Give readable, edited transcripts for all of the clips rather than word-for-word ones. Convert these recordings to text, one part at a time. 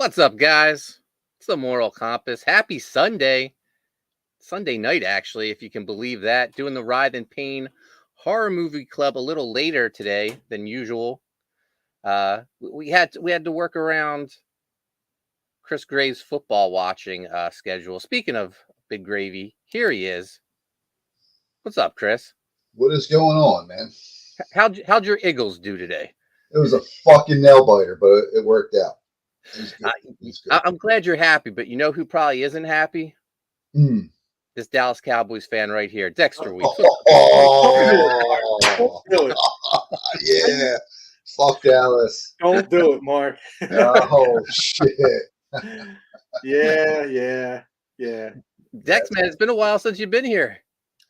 What's up, guys? It's the Moral Compass. Happy Sunday. Sunday night, actually, if you can believe that. Doing the Writhe and Payne Horror Movie Club a little later today than usual. We had to work around Chris Graves' football watching schedule. Speaking of Big Gravy, here he is. What's up, Chris? What is going on, man? How'd your Eagles do today? It was a fucking nail biter, but it worked out. It was good. I'm glad you're happy, but you know who probably isn't happy? This Dallas Cowboys fan right here, Dexter. Don't do it. Yeah. Fuck Dallas. Don't do it, Mark. Oh, shit. Yeah. Dex, man, it's been a while since you've been here.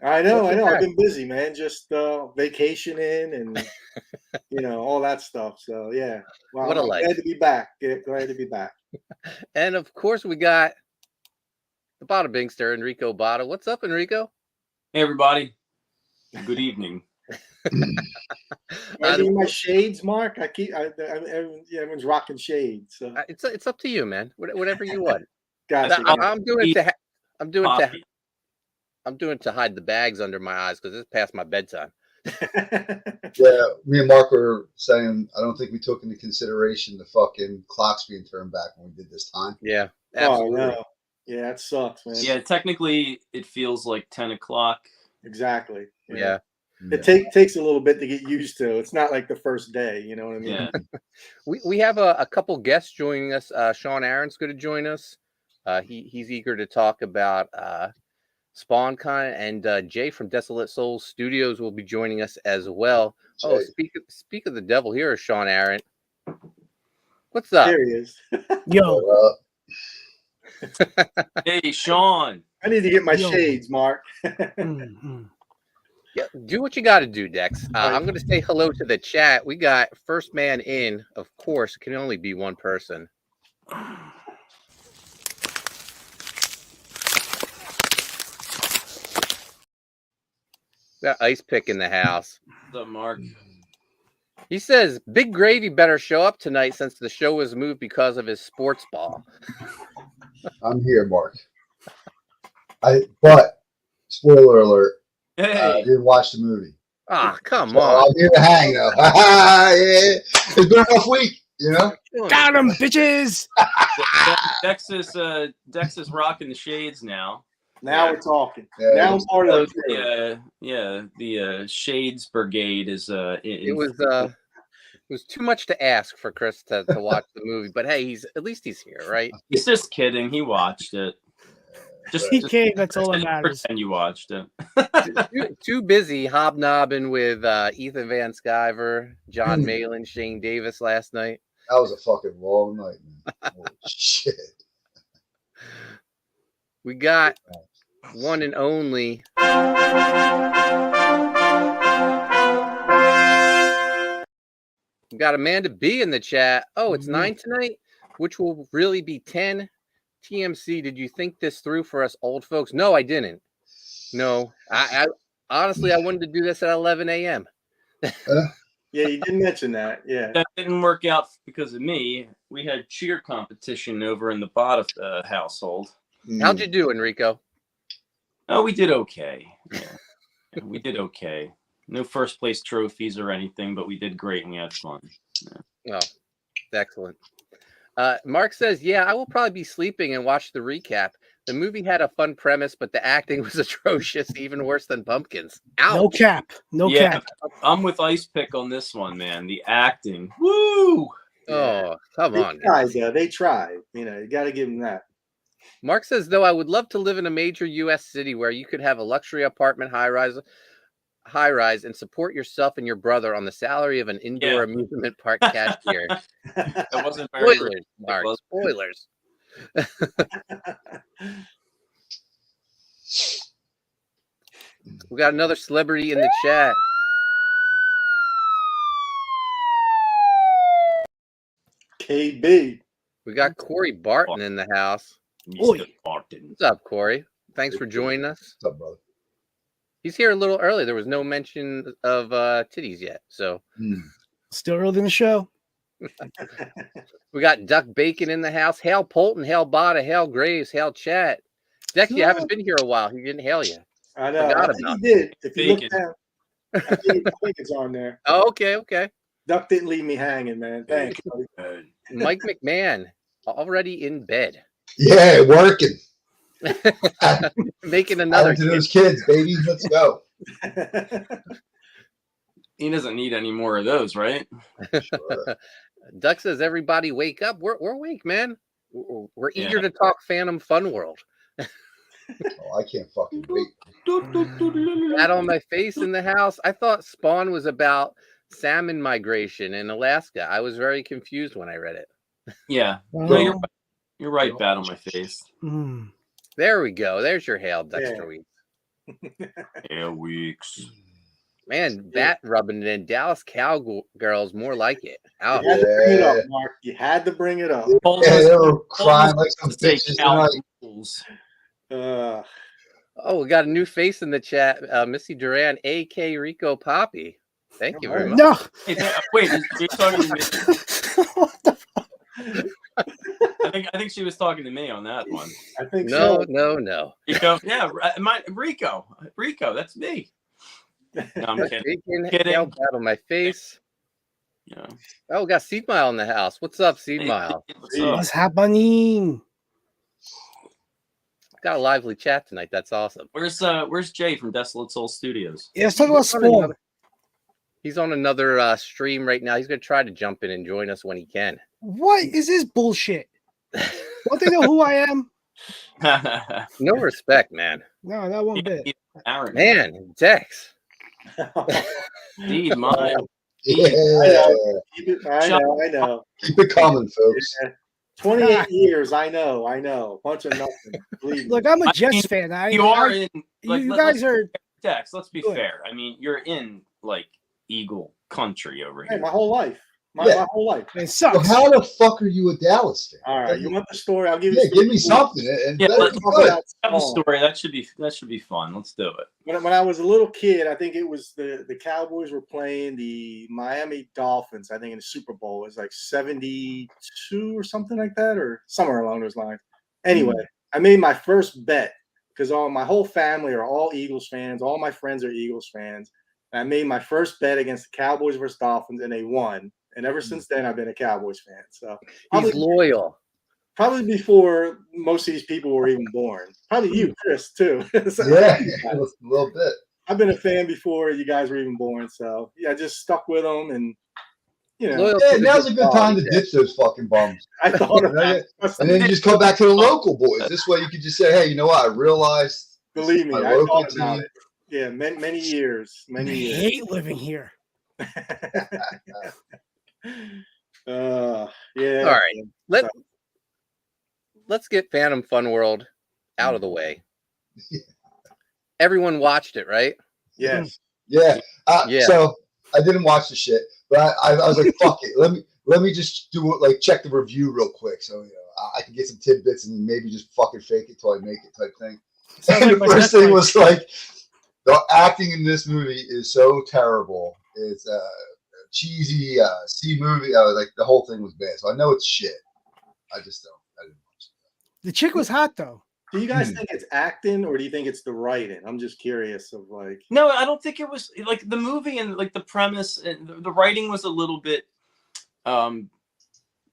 I know. I've been busy, man. Just vacationing and, all that stuff. So, yeah. Well, what a life. Glad to be back. Glad to be back. And, of course, we got the Botta Bingster, Enrico Botta. What's up, Enrico? Hey, everybody. Good evening. I need my shades, Mark. Everyone's rocking shades. So. It's up to you, man. Whatever you want. Gotcha. I'm doing to hide the bags under my eyes because it's past my bedtime. Yeah, me and Mark were saying I don't think we took into consideration the fucking clocks being turned back when we did this time. Yeah, absolutely. Oh, no. Yeah, it sucks, man. Yeah, technically it feels like 10 o'clock. Exactly. Yeah. It takes a little bit to get used to. It's not like the first day, you know what I mean? Yeah. We have a couple guests joining us. Sean Aaron's going to join us. He's eager to talk about SpawnCon, and Jay from Desolate Souls Studios will be joining us as well. Jay. Oh, speak of the devil, here is Sean Aaron. What's up? There he is. Yo. Hey, Sean. I need to get my shades, Mark. Yeah, do what you got to do, Dex. I'm going to say hello to the chat. We got first man in, of course. It can only be one person. Got Ice Pick in the house. What's up, Mark? He says Big Gravy better show up tonight since the show was moved because of his sports ball. I'm here, Mark. But spoiler alert. Hey. I didn't watch the movie. Ah, come so on. I'll give it a hang though. Yeah. It's been a rough week, Got him, bitches. Dex is rocking the shades now. Now we're talking. Yeah, now I'm part of the the Shades Brigade is It was too much to ask for Chris to watch the movie, but hey, at least he's here, right? He's just kidding. He watched it. He came. That's all that matters. Pretend you watched it. Too busy hobnobbing with Ethan Van Sciver, John Malin, Shane Davis last night. That was a fucking long night, man. Holy shit. We got one and only. We got Amanda B in the chat. Oh, it's 9 tonight, which will really be 10. TMC, did you think this through for us old folks? No, I didn't. No, I honestly, I wanted to do this at 11 a.m. Yeah, you didn't mention that. Yeah, that didn't work out because of me. We had cheer competition over in the Botta household. How'd you do, Enrico? Oh, we did okay. Yeah, we did okay. No first place trophies or anything, but we did great and we had fun. Yeah. Oh, excellent. Mark says, yeah, I will probably be sleeping and watch the recap. The movie had a fun premise, but the acting was atrocious, even worse than Pumpkins. Ouch. No cap. I'm with Ice Pick on this one, man. The acting. Woo! Oh, come on. They tried. You got to give them that. Mark says, though, I would love to live in a major U.S. city where you could have a luxury apartment high-rise and support yourself and your brother on the salary of an indoor amusement park cashier. That wasn't very Spoilers, Mark. Spoilers. We got another celebrity in the chat. KB. We got Corey Barton in the house. Mr. Barton. What's up, Corey? Thanks for joining us. What's up, brother? He's here a little early. There was no mention of titties yet, so still early in the show. We got Duck Bacon in the house. Hail Poulton, hail Botta, hail Graves, hail Chat. Dexter, you haven't been here a while. He didn't hail you. I know. Forgot I think about he did. If you look Bacon. down, I think it's on there. Oh, okay. Duck didn't leave me hanging, man. Thanks, buddy. Mike McMahon, already in bed. Yeah, working. Making another to those kids, baby. Let's go. He doesn't need any more of those, right? Sure. Duck says, everybody wake up. We're awake, man. We're eager to talk Phantom Fun World. Oh, I can't fucking wait. That on my face in the house. I thought Spawn was about salmon migration in Alaska. I was very confused when I read it. Yeah. Wow. No, you're right, bad on my face. Mm. There we go. There's your hail, Dexter Weeks. Yeah, weeks. Man, bat rubbing it in. Dallas Cowgirls, more like it. You Ouch. had to bring it up, Mark. You had to bring it up. Yeah, they were crying like some To say bitches cow tonight. rules. Oh, we got a new face in the chat. Missy Duran, A.K. Rico Poppy. Thank you very much. No. Hey, wait, are you talking to me? I think she was talking to me on that one. I think so. No. Rico, yeah, Rico, that's me. No, I'm kidding. Hail bat on my face. Yeah. Oh, we got Seed Mile in the house. What's up, Seed Mile? What's up? What's happening? Got a lively chat tonight. That's awesome. Where's Jay from Desolate Soul Studios? Yeah, let's talk about Spawn. He's on another stream right now. He's going to try to jump in and join us when he can. What is this bullshit? Don't they know who I am? No respect, man. No, not one bit. Aaron. Man, Dex. Indeed, mine. Yeah. I know. Keep it coming, folks. Yeah. 28 years, I know. Bunch of nothing. Believe me. Look, I'm a Jets fan. You are in. You guys are. Dex, let's be Good. fair. I mean, you're in like Eagle country over Hey, here. my whole life. My whole life. It So sucks. how the fuck are you a Dallas fan? All right, you want the story? I'll give you. Yeah, give me something. And Yeah, better let's be Talk good. about Have a Spawn. story that should be fun. Let's do it. When I was a little kid, I think it was the Cowboys were playing the Miami Dolphins. I think in the Super Bowl, it was like 72 or something like that, or somewhere along those lines. Anyway, I made my first bet because my whole family are all Eagles fans. All my friends are Eagles fans. And I made my first bet against the Cowboys versus Dolphins, and they won. And ever since then, I've been a Cowboys fan. So He's loyal. probably before most of these people were even born. Probably you, Chris, too. So, Yeah, a little bit. I've been a fan before you guys were even born. So yeah, I just stuck with them, and Loyal Yeah, to the now's a good time to cause. ditch those fucking bums. I thought of that. And then you just come back to the local boys. This way you can just say, hey, you know what? I realized this Believe is me, my I local thought about team. it. Yeah, many years. I hate living here. Yeah. All right. Let's get Phantom Fun World out of the way. Everyone watched it, right? Yes. Yeah. Yeah. So I didn't watch the shit, but I was like, fuck it. Let me just do it, like check the review real quick, so I can get some tidbits and maybe just fucking fake it till I make it type thing. Sounds And like the my first Jets thing fan. was like, the acting in this movie is so terrible. It's cheesy C movie. Like the whole thing was bad. So I know it's shit. I didn't watch it. The chick was hot though. Do you guys think it's acting, or do you think it's the writing? I'm just curious of like. No, I don't think it was like the movie and like the premise and the writing was a little bit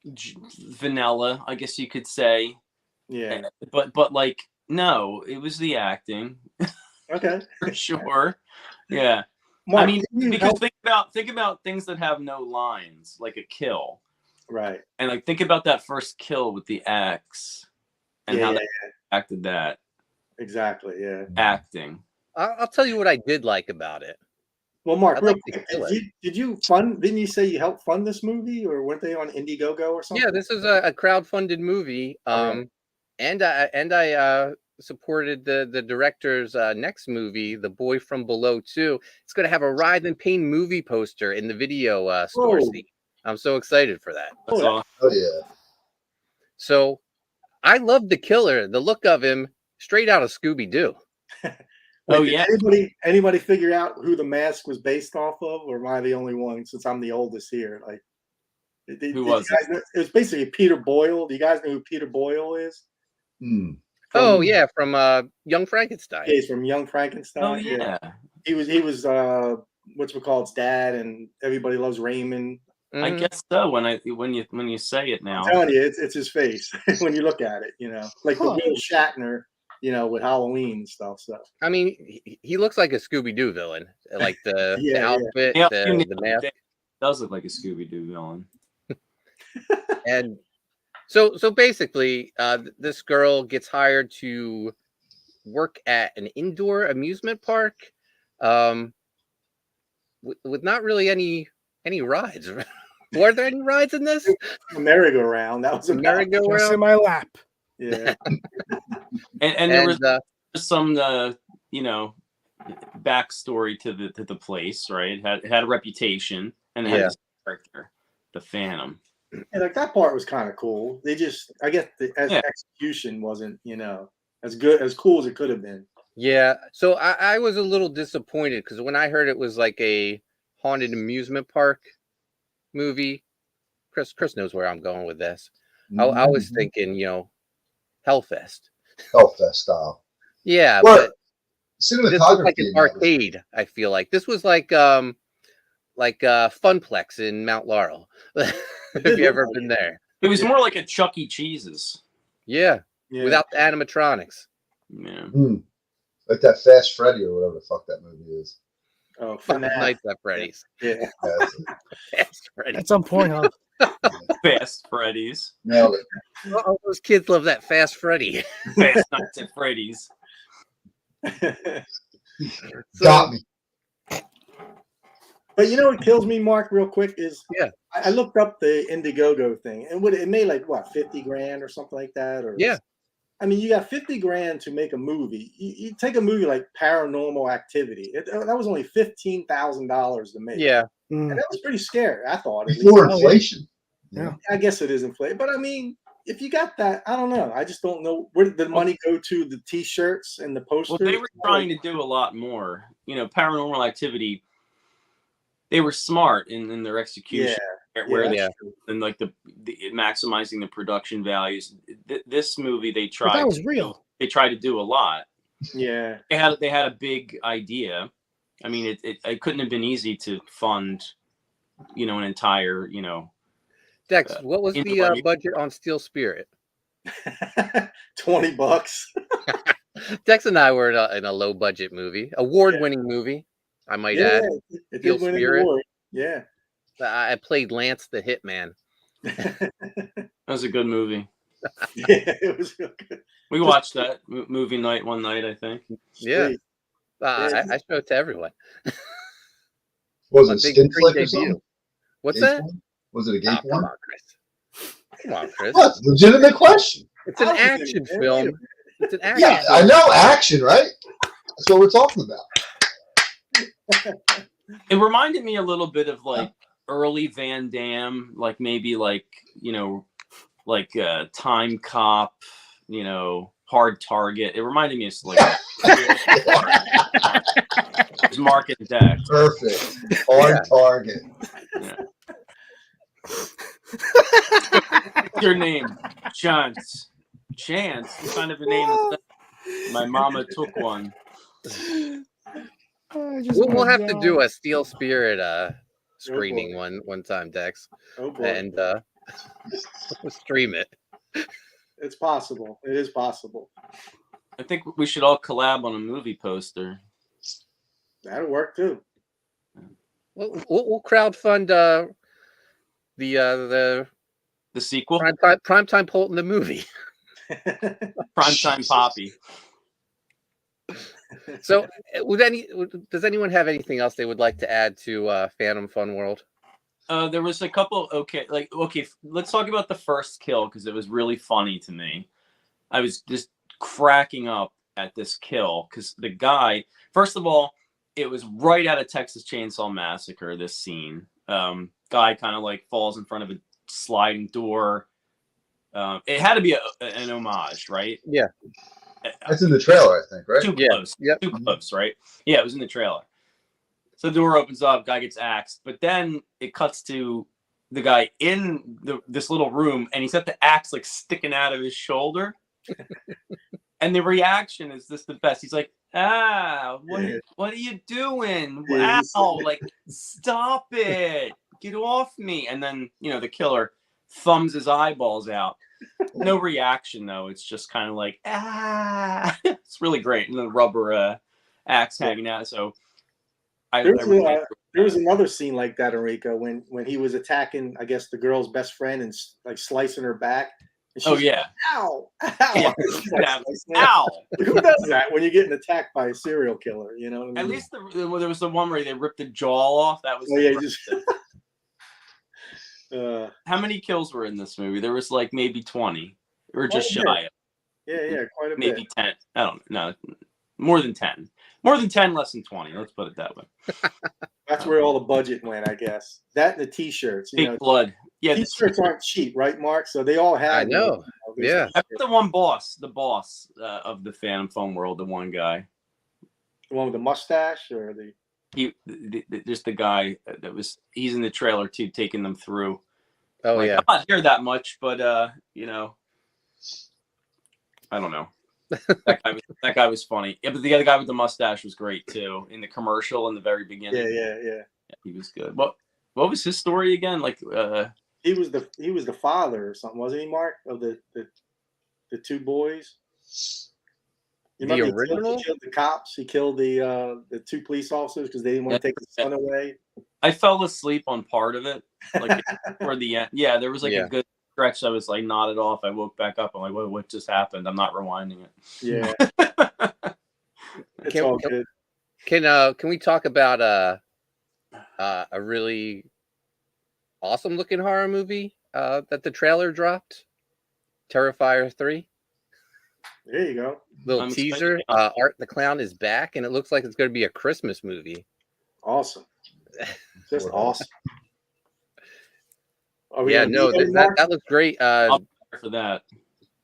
vanilla, I guess you could say. Yeah. But like no, it was the acting Okay. for sure. Yeah. Mark, I mean, can you because help- think about things that have no lines, like a kill, right. and like think about that first kill with the axe and how Yeah, they acted that exactly. Yeah. acting. I'll tell you what I did like about it. Well, Mark, I'd real like to quick, kill did you fund? Didn't you say you helped fund this movie, or weren't they on Indiegogo or something? Yeah, this is a crowdfunded movie. Okay. And I supported the director's next movie, The Boy from Below 2. It's going to have a Writhe and Payne movie poster in the video store Whoa. scene. I'm so excited for that. That's Oh, all. Oh yeah. So I love the killer, the look of him, straight out of Scooby-Doo. Oh, Did yeah. Anybody figure out who the mask was based off of, or am I the only one? Since I'm the oldest here, like, Who was it? It was basically Peter Boyle. Do you guys know who Peter Boyle is? Hmm. Oh yeah, from Young Frankenstein. Yeah, he's from Young Frankenstein. Oh yeah. He was whatchamacallit's dad, and Everybody Loves Raymond. I guess so. When you say it now, I'm telling you, it's his face when you look at it. Like the Will Shatner, with Halloween and stuff. So I mean, he looks like a Scooby Doo villain, like the outfit, yeah, the mask. it does look like a Scooby Doo villain. And so basically, this girl gets hired to work at an indoor amusement park, with not really any rides. Were there any rides in this? a merry-go-round. That was a Just merry-go-round. in my lap. Yeah. And there was some backstory to the place, right? It had a reputation and it had this character, the Phantom. And like that part was kind of cool. They just, I guess, execution wasn't, as cool as it could have been. Yeah. So I was a little disappointed because when I heard it was like a haunted amusement park movie, Chris knows where I'm going with this. I was thinking, Hellfest style. Yeah, Or but this was cinematography. like an arcade. I feel like this was like Funplex in Mount Laurel. Have you ever been there? It was more like a Chuck E. Cheese's. Yeah, without the animatronics. Yeah. Like that Fast Freddy or whatever the fuck that movie is. Oh, Five Nights at Freddy's. Yeah. Fast Freddy. At some point, huh? Fast Freddy's. Nailed it. All those kids love that Fast Freddy. Fast Nights at Freddy's. Got me. But you know what kills me, Mark, real quick is I looked up the Indiegogo thing, and it made like what, 50 grand or something like that, or I mean, you got 50 grand to make a movie. You take a movie like Paranormal Activity. That was only $15,000 to make. Yeah, and that was pretty scary. I thought before inflation. Yeah, I guess it is inflated, but I mean, if you got that, I don't know. I just don't know where did the money go to. The T-shirts and the posters. Well, they were trying to do a lot more. Paranormal Activity. They were smart in their execution, and like the maximizing the production values. This movie, they tried. But that was real. They tried to do a lot. Yeah, they had a big idea. I mean, it couldn't have been easy to fund, an entire, Dex, what was the budget on Steel Spirit? $20. Dex and I were in a low budget movie, award-winning movie, I might add. It did win an award. Yeah. I played Lance the Hitman. That was a good movie. Yeah, it was real good. We watched that movie night one night, I think. Yeah. I showed it to everyone. Was it skin flick or something? What's that? Was it a gay porn? Come on, Chris. What? Legitimate question. It's an action film. It's an action film. I know action, right? That's what we're talking about. It reminded me a little bit of like early Van Damme, like maybe like Time Cop, Hard Target. It reminded me of like it's Mark and Dex. Perfect. Hard Target. Yeah. What's your name? Chance. What kind of a name is that? My mama took one. We'll have to do a Steel Spirit screening one time, Dex. Oh boy. And we'll stream it. It's possible. It is possible. I think we should all collab on a movie poster. That'll work too. We'll crowdfund the sequel. Primetime Poulton the movie. Primetime Poppy. So, does anyone have anything else they would like to add to Phantom Fun World? There was a couple. Okay, let's talk about the first kill because it was really funny to me. I was just cracking up at this kill because the guy. First of all, it was right out of Texas Chainsaw Massacre. This scene, guy kind of like falls in front of a sliding door. It had to be an homage, right? Yeah. That's in the trailer, I think, right? Too close. Yep. Too close, right? Yeah, it was in the trailer. So the door opens up, guy gets axed, but then it cuts to the guy in this little room, and he's got the axe like sticking out of his shoulder. And the reaction is just the best. He's like, what are you doing? Yeah, Wow, like, stop it. Get off me. And then, the killer thumbs his eyeballs out. No reaction, though. It's just kind of like, It's really great. And the rubber axe hanging out. So there was another scene like that, Enrico, when he was attacking, I guess, the girl's best friend and like slicing her back. Oh, yeah. Ow! Ow! Yeah. Ow! Who does that when you're getting attacked by a serial killer? You know what I mean? At least there was the one where they ripped the jaw off. That was. Oh, yeah. How many kills were in this movie? There was like maybe 20. Or just shy of. Yeah, quite a bit. Maybe 10. I don't know. More than 10. More than 10, less than 20. Let's put it that way. That's where all the budget went, I guess. That and the T-shirts. Big blood. Yeah, T-shirts aren't cheap, right, Mark? So they all have. I know. Yeah. That's the boss of the Phantom Phone world, the one guy. The one with the mustache, or just the guy he's in the trailer too, taking them through. Oh, like, yeah. I'm not here that much, but I don't know. That guy was funny. Yeah, but the other guy with the mustache was great too in the commercial in the very beginning. Yeah. He was good. What was his story again? Like he was the father or something, wasn't he, Mark? Of the two boys. You The remember original? He killed the cops. He killed the two police officers because they didn't want to take his son away. I fell asleep on part of it, like toward the end. Yeah, there was like a good stretch. I was like nodded off. I woke back up. I'm like, what just happened? I'm not rewinding it. Yeah, it's all good. Can we talk about a really awesome looking horror movie that the trailer dropped? Terrifier 3. There you go. Little teaser. Art the Clown is back, and it looks like it's going to be a Christmas movie. Awesome. Just awesome. That looks great. I'll be there for that.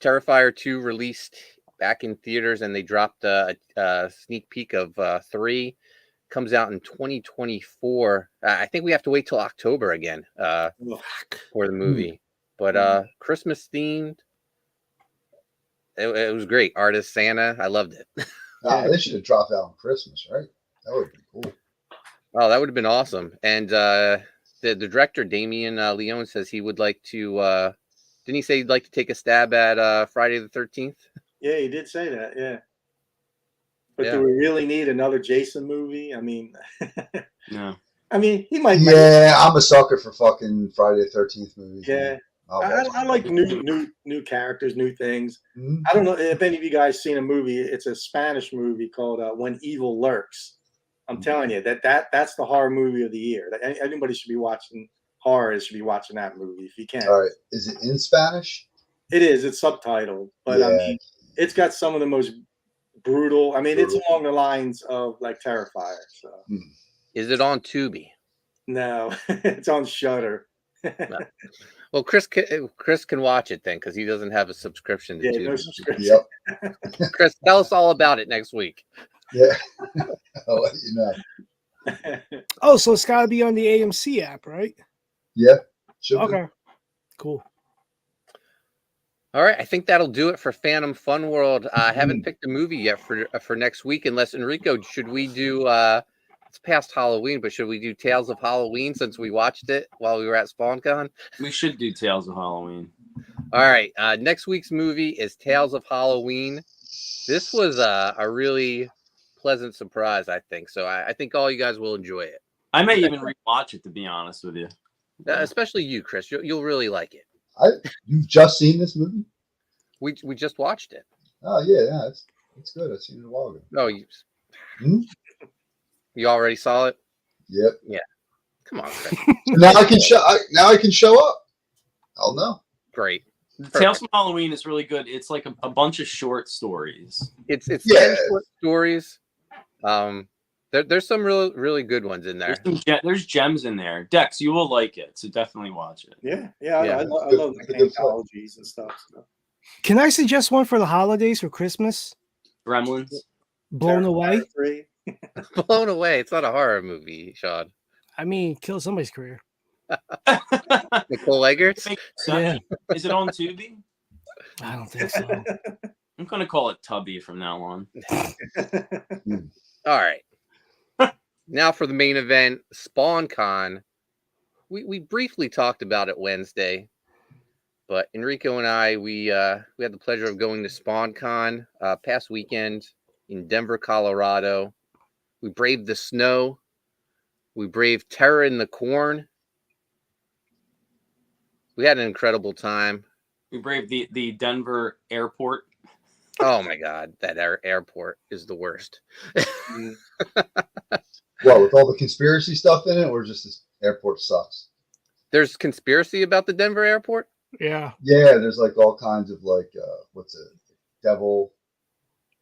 Terrifier 2 released back in theaters, and they dropped a sneak peek of 3. Comes out in 2024. I think we have to wait till October again for the movie. But Christmas themed. It was great. Artist Santa. I loved it. They should have dropped out on Christmas, right? That would be cool. Oh, that would have been awesome. And the director, Damien Leone, says he would like to, didn't he say he'd like to take a stab at Friday the 13th? Yeah, he did say that, yeah. But do we really need another Jason movie? I mean, no. I mean, he might. Yeah, I'm a sucker for fucking Friday the 13th movies. Yeah. I like new characters, new things. Mm-hmm. I don't know if any of you guys seen a movie. It's a Spanish movie called When Evil Lurks. I'm telling you that's the horror movie of the year. Anybody should be watching horror. Should be watching that movie if you can. All right, is it in Spanish? It is. It's subtitled, but I mean, it's got some of the most brutal. I mean, it's along the lines of like Terrifier. So. Is it on Tubi? No, it's on Shudder. No. Well, Chris can watch it then because he doesn't have a subscription to Tubi. No subscription. Yep. Chris, tell us all about it next week. Yeah, I'll let you know. Oh, so it's got to be on the AMC app, right? Yeah. Okay. Cool. All right, I think that'll do it for Phantom Fun World. I haven't picked a movie yet for next week, unless Enrico, should we do? It's past Halloween, but should we do Tales of Halloween since we watched it while we were at SpawnCon? We should do Tales of Halloween. All right, next week's movie is Tales of Halloween. This was a really pleasant surprise, I think. So I think all you guys will enjoy it. I may even rewatch it, to be honest with you. Especially you, Chris. You'll really like it. You've just seen this movie? We just watched it. Oh yeah, it's good. I've seen it a while ago. Oh, you already saw it? Yep. Yeah. Come on, Chris. Now I can show up. I'll know. Great. Tales from Halloween is really good. It's like a bunch of short stories. It's 10 short stories. There's some really good ones in there. There's gems in there. Dex, you will like it, so definitely watch it. I love the anthologies and stuff. So. Can I suggest one for the holidays for Christmas? Gremlins. Blown Away. Blown Away. It's not a horror movie, Sean. I mean, kill somebody's career. Nicole Eggerts. Yeah. Is it on Tubi? I don't think so. I'm gonna call it Tubby from now on. All right. Now for the main event, SpawnCon. We briefly talked about it Wednesday, but Enrico and I we had the pleasure of going to SpawnCon past weekend in Denver, Colorado. We braved the snow. We braved terror in the corn. We had an incredible time. We braved the Denver airport. Oh my God, that airport is the worst. What, with all the conspiracy stuff in it, or just this airport sucks? There's conspiracy about the Denver airport? Yeah. Yeah, there's like all kinds of like what's it, devil,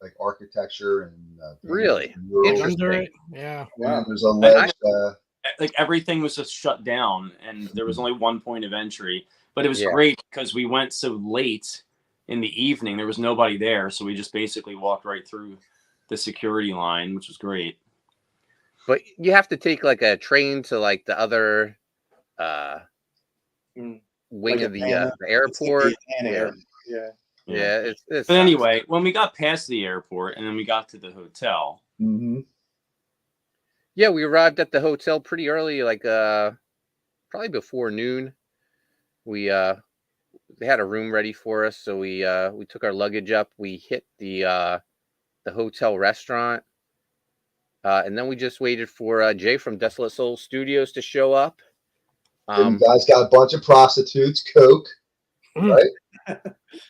like architecture and Really? murals. Interesting. Under it. Yeah. And there's alleged. Like everything was just shut down, and there was only one point of entry. But it was Yeah. great because we went so late in the evening. There was nobody there, so we just basically walked right through the security line, which was great. But you have to take like a train to like the other wing Like of the Atlanta. airport. It's like the Atlanta area. Yeah. Yeah, it's But anyway, when we got past the airport and then we got to the hotel, Mm-hmm. yeah, we arrived at the hotel pretty early, like probably before noon. We they had a room ready for us, so we took our luggage up. We hit the hotel restaurant, and then we just waited for Jay from Desolate Soul Studios to show up. And you guys got a bunch of prostitutes, coke, right?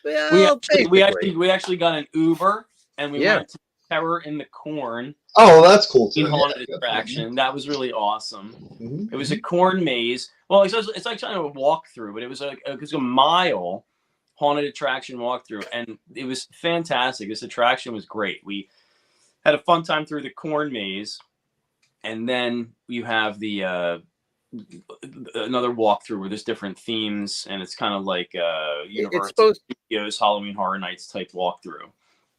Well, we actually got an Uber and we Yeah. went to Terror in the Corn Oh, well, that's cool too. haunted Yeah. attraction. That was really awesome. Mhm. It was a corn maze. Well, it's like kind of a walkthrough, but it was a mile haunted attraction walkthrough, and it was fantastic. This attraction was great. We had a fun time through the corn maze, and then you have the another walkthrough where there's different themes, and it's kind of like Universal Studios Halloween Horror Nights type walkthrough.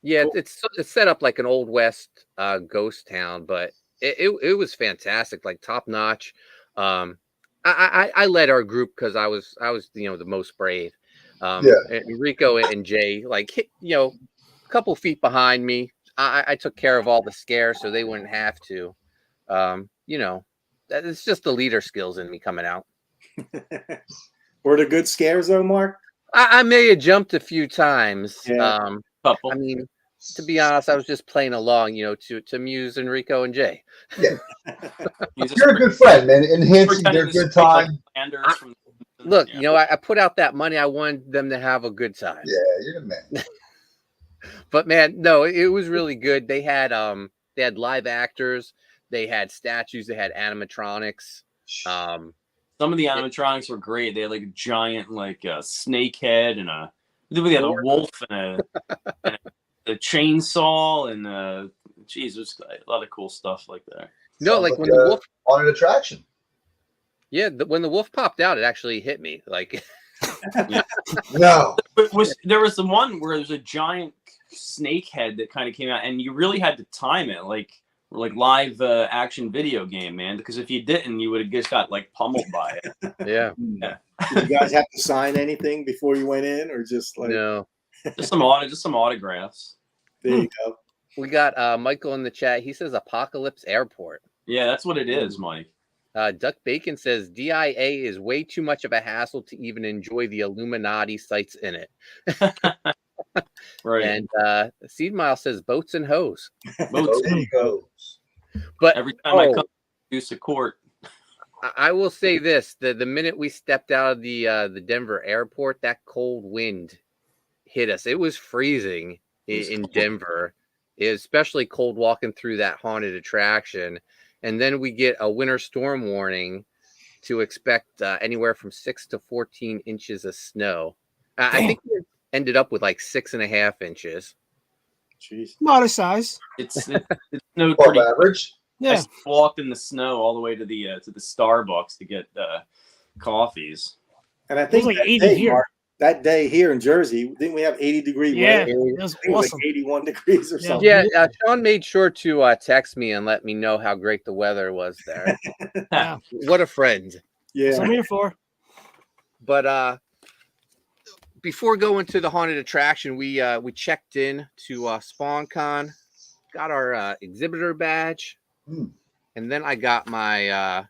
Yeah, it's set up like an old west ghost town, but it was fantastic, like top notch. I led our group because I was the most brave. Enrico and Jay like hit a couple feet behind me. I took care of all the scares so they wouldn't have to. It's just the leader skills in me coming out. Were there good scares though, Mark? I may have jumped a few times. Yeah. Couple. I mean, to be honest, I was just playing along, to amuse Enrico and Jay. Yeah. You're a good friend, man. Enhancing their good time. Look, I put out that money. I wanted them to have a good time. Yeah, you're the man. But man, no, it was really good. They had live actors, they had statues, they had animatronics. Some of the animatronics were great. They had like a giant snake head and a wolf and a chainsaw and it was a lot of cool stuff like that. No, Sounds like when the wolf on an attraction. Yeah, when the wolf popped out, it actually hit me. Like No. There was the one where there's a giant snake head that kind of came out, and you really had to time it like live action video game, man. Because if you didn't, you would have just got like pummeled by it. Yeah. Did you guys have to sign anything before you went in, or just like No. Just some autographs. there you go? We got Michael in the chat. He says Apocalypse Airport. Yeah, that's what it is, Mike. Duck Bacon says DIA is way too much of a hassle to even enjoy the Illuminati sites in it. Right. And Seed Mile says boats and hoes. Boats. There you go. But Every time I come to court. I will say this: the minute we stepped out of the Denver airport, that cold wind hit us. It was freezing in Denver. It was especially cold walking through that haunted attraction. And then we get a winter storm warning to expect anywhere from 6 to 14 inches of snow. I think we ended up with like 6.5 inches. Jeez. Modest size. It snowed Above pretty. average. Yeah. I walked in the snow all the way to the Starbucks to get coffees. And I It was think like that 80 day, here. Mark, that day here in Jersey, didn't we have 80-degree Yeah, weather? it was I think it was awesome. like 81 degrees or Yeah. something. Yeah, Sean made sure to text me and let me know how great the weather was there. Yeah. What a friend. That's what I'm Yeah. here for. But before going to the haunted attraction, we checked in to SpawnCon, got our exhibitor badge, Hmm. and then I got my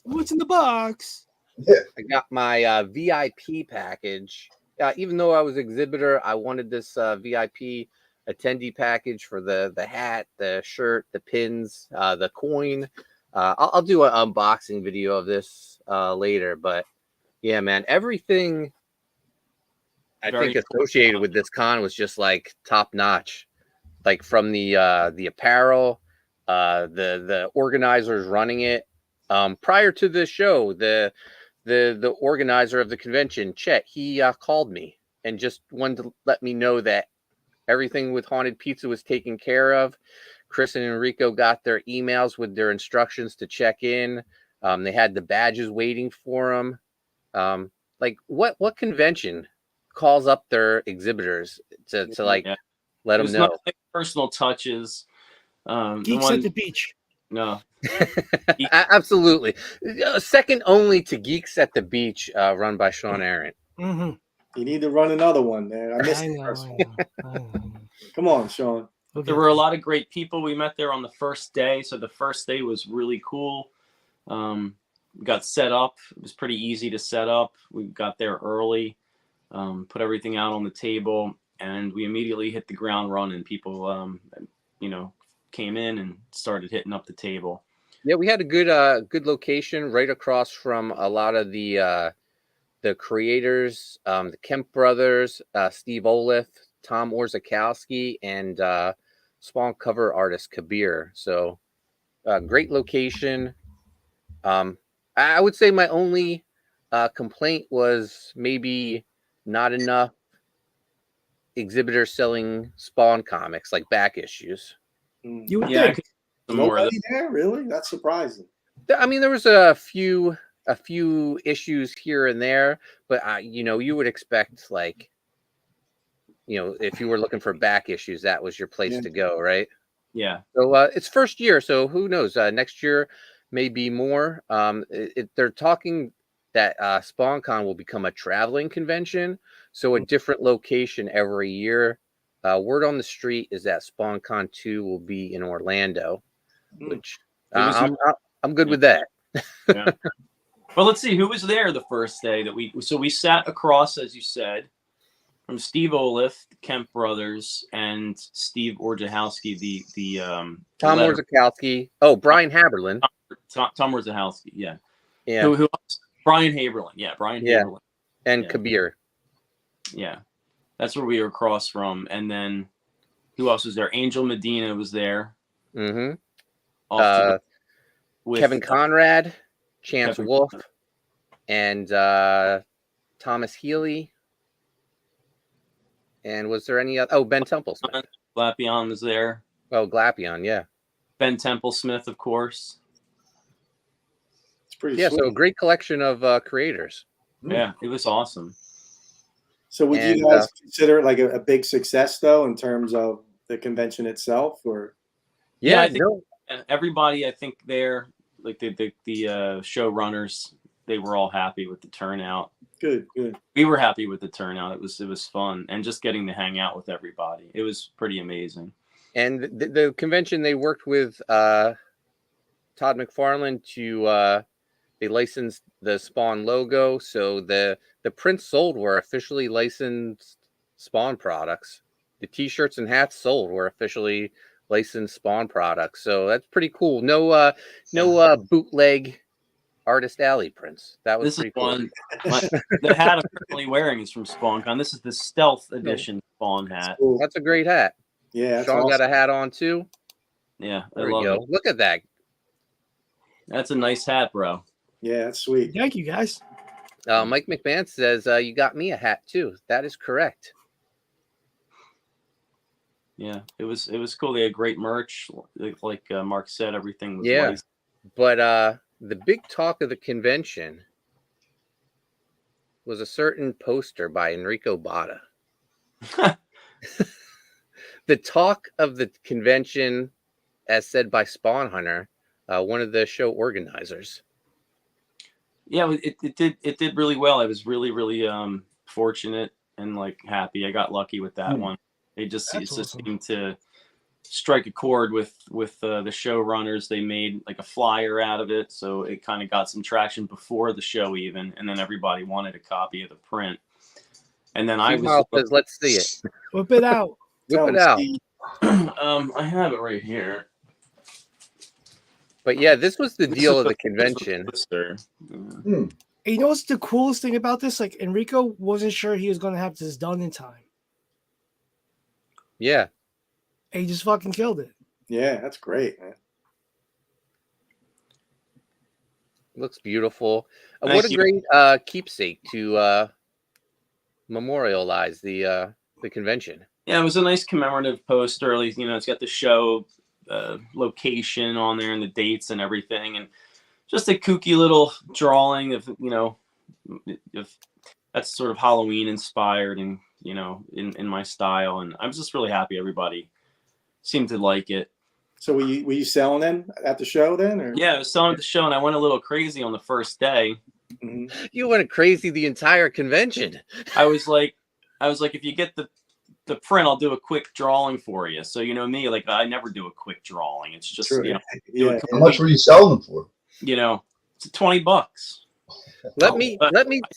What's in the box? VIP package. Even though I was exhibitor, I wanted this VIP attendee package for the hat, the shirt, the pins, the coin. I'll do an unboxing video of this later, but yeah, man, everything I Very think associated with this con was just like top notch. Like from the apparel, the organizers running it. Prior to the show, the organizer of the convention, Chet, he called me and just wanted to let me know that everything with Haunted Pizza was taken care of. Chris and Enrico got their emails with their instructions to check in. They had the badges waiting for them. Like what convention calls up their exhibitors to like Yeah. let It them was know? not like personal touches. The Geeks one, at the beach. no, Absolutely. Second only to Geeks at the Beach, run by Sean Aaron. Mm-hmm. You need to run another one, man. I missed I the know. first I one. know. I know. Come on, Sean. Okay. there were a lot of great people we met there on the first day. So the first day was really cool. We got set up. It was pretty easy to set up. We got there early, put everything out on the table, and we immediately hit the ground running. People, came in and started hitting up the table. Yeah, we had a good location right across from a lot of the creators, the Kemp brothers, Steve Olith, Tom Orzakowski, and Spawn cover artist Kabir. So great location. I would say my only complaint was maybe not enough exhibitors selling Spawn comics, like back issues. You would Yeah, I think. could some more of Nobody there, really? That's surprising. I mean, there was a few issues here and there, but you would expect, like, if you were looking for back issues, that was your place Yeah. to go, right? Yeah. So it's first year, so who knows? Next year may be more. They're talking that SpawnCon will become a traveling convention, so a different location every year. Word on the street is that SpawnCon 2 will be in Orlando, which It was I'm good with that. Yeah. Well, let's see who was there the first day that we sat across, as you said, from Steve Olith, the Kemp brothers, and Steve Orzechowski, the Tom letter- Orzechowski. Oh, Brian Haberlin. Tom Orzechowski, yeah. Yeah. Who else? Brian Haberlin, yeah. Brian Yeah. Haberlin, And Yeah. Kabir. yeah. That's where we were across from, and then who else was there? Angel Medina was there. Mm-hmm. Off to the, with Kevin Conrad, Chance Kevin Wolf, and Thomas Healy. And was there any other? Oh, Ben Templesmith. Glapion was there. Oh, Glapion, yeah. Ben Templesmith, of course. It's pretty Yeah, sweet. so a great collection of creators. Yeah, it was awesome. So would And, you guys consider it like a big success, though, in terms of the convention itself? Or Yeah, I Yeah, think no, everybody, I think there, like the showrunners, they were all happy with the turnout. good. We were happy with the turnout. It was fun, and just getting to hang out with everybody. It was pretty amazing. and the convention, they worked with Todd McFarlane to they licensed the Spawn logo, so the prints sold were officially licensed Spawn products. The T-shirts and hats sold were officially licensed Spawn products, so that's pretty cool. No bootleg Artist Alley prints. That was This is pretty cool. one. The hat I'm currently wearing is from SpawnCon. This is the Stealth Edition Spawn hat. Cool. That's a great hat. Yeah, that's Sean got awesome. a hat on too. Yeah, I There we love go. it. Look at that. That's a nice hat, bro. Yeah, that's sweet. Thank you, guys. Mike McMahon says you got me a hat too. That is correct. Yeah, it was cool. They had great merch, like Mark said. Everything was Yeah. licensed. But the big talk of the convention was a certain poster by Enrico Botta. The talk of the convention, as said by Spawn Hunter, one of the show organizers. Yeah, it did really well. I was really fortunate and like happy. I got lucky with that one. It just seemed to strike a chord with the showrunners. They made like a flyer out of it, so it kind of got some traction before the show even, and then everybody wanted a copy of the print. And then I was says, let's see it. Whip it out. Whip it out. I have it right here. But yeah, this was the deal of the convention. And you know what's the coolest thing about this? Like Enrico wasn't sure he was going to have this done in time. Yeah. And he just fucking killed it. Yeah, that's great, man. Looks beautiful. What Thank a you. great keepsake to memorialize the convention. Yeah, it was a nice commemorative poster. At least, it's got the show location on there and the dates and everything, and just a kooky little drawing of if that's sort of Halloween inspired and in my style. And I'm just really happy everybody seemed to like it. So were you selling them at the show then? Or? Yeah, I was selling at the show, and I went a little crazy on the first day. Mm-hmm. You went crazy the entire convention. I was like, if you get the print, I'll do a quick drawing for you. So me, like I never do a quick drawing. It's just Yeah. How much were you selling them for? It's $20. Let me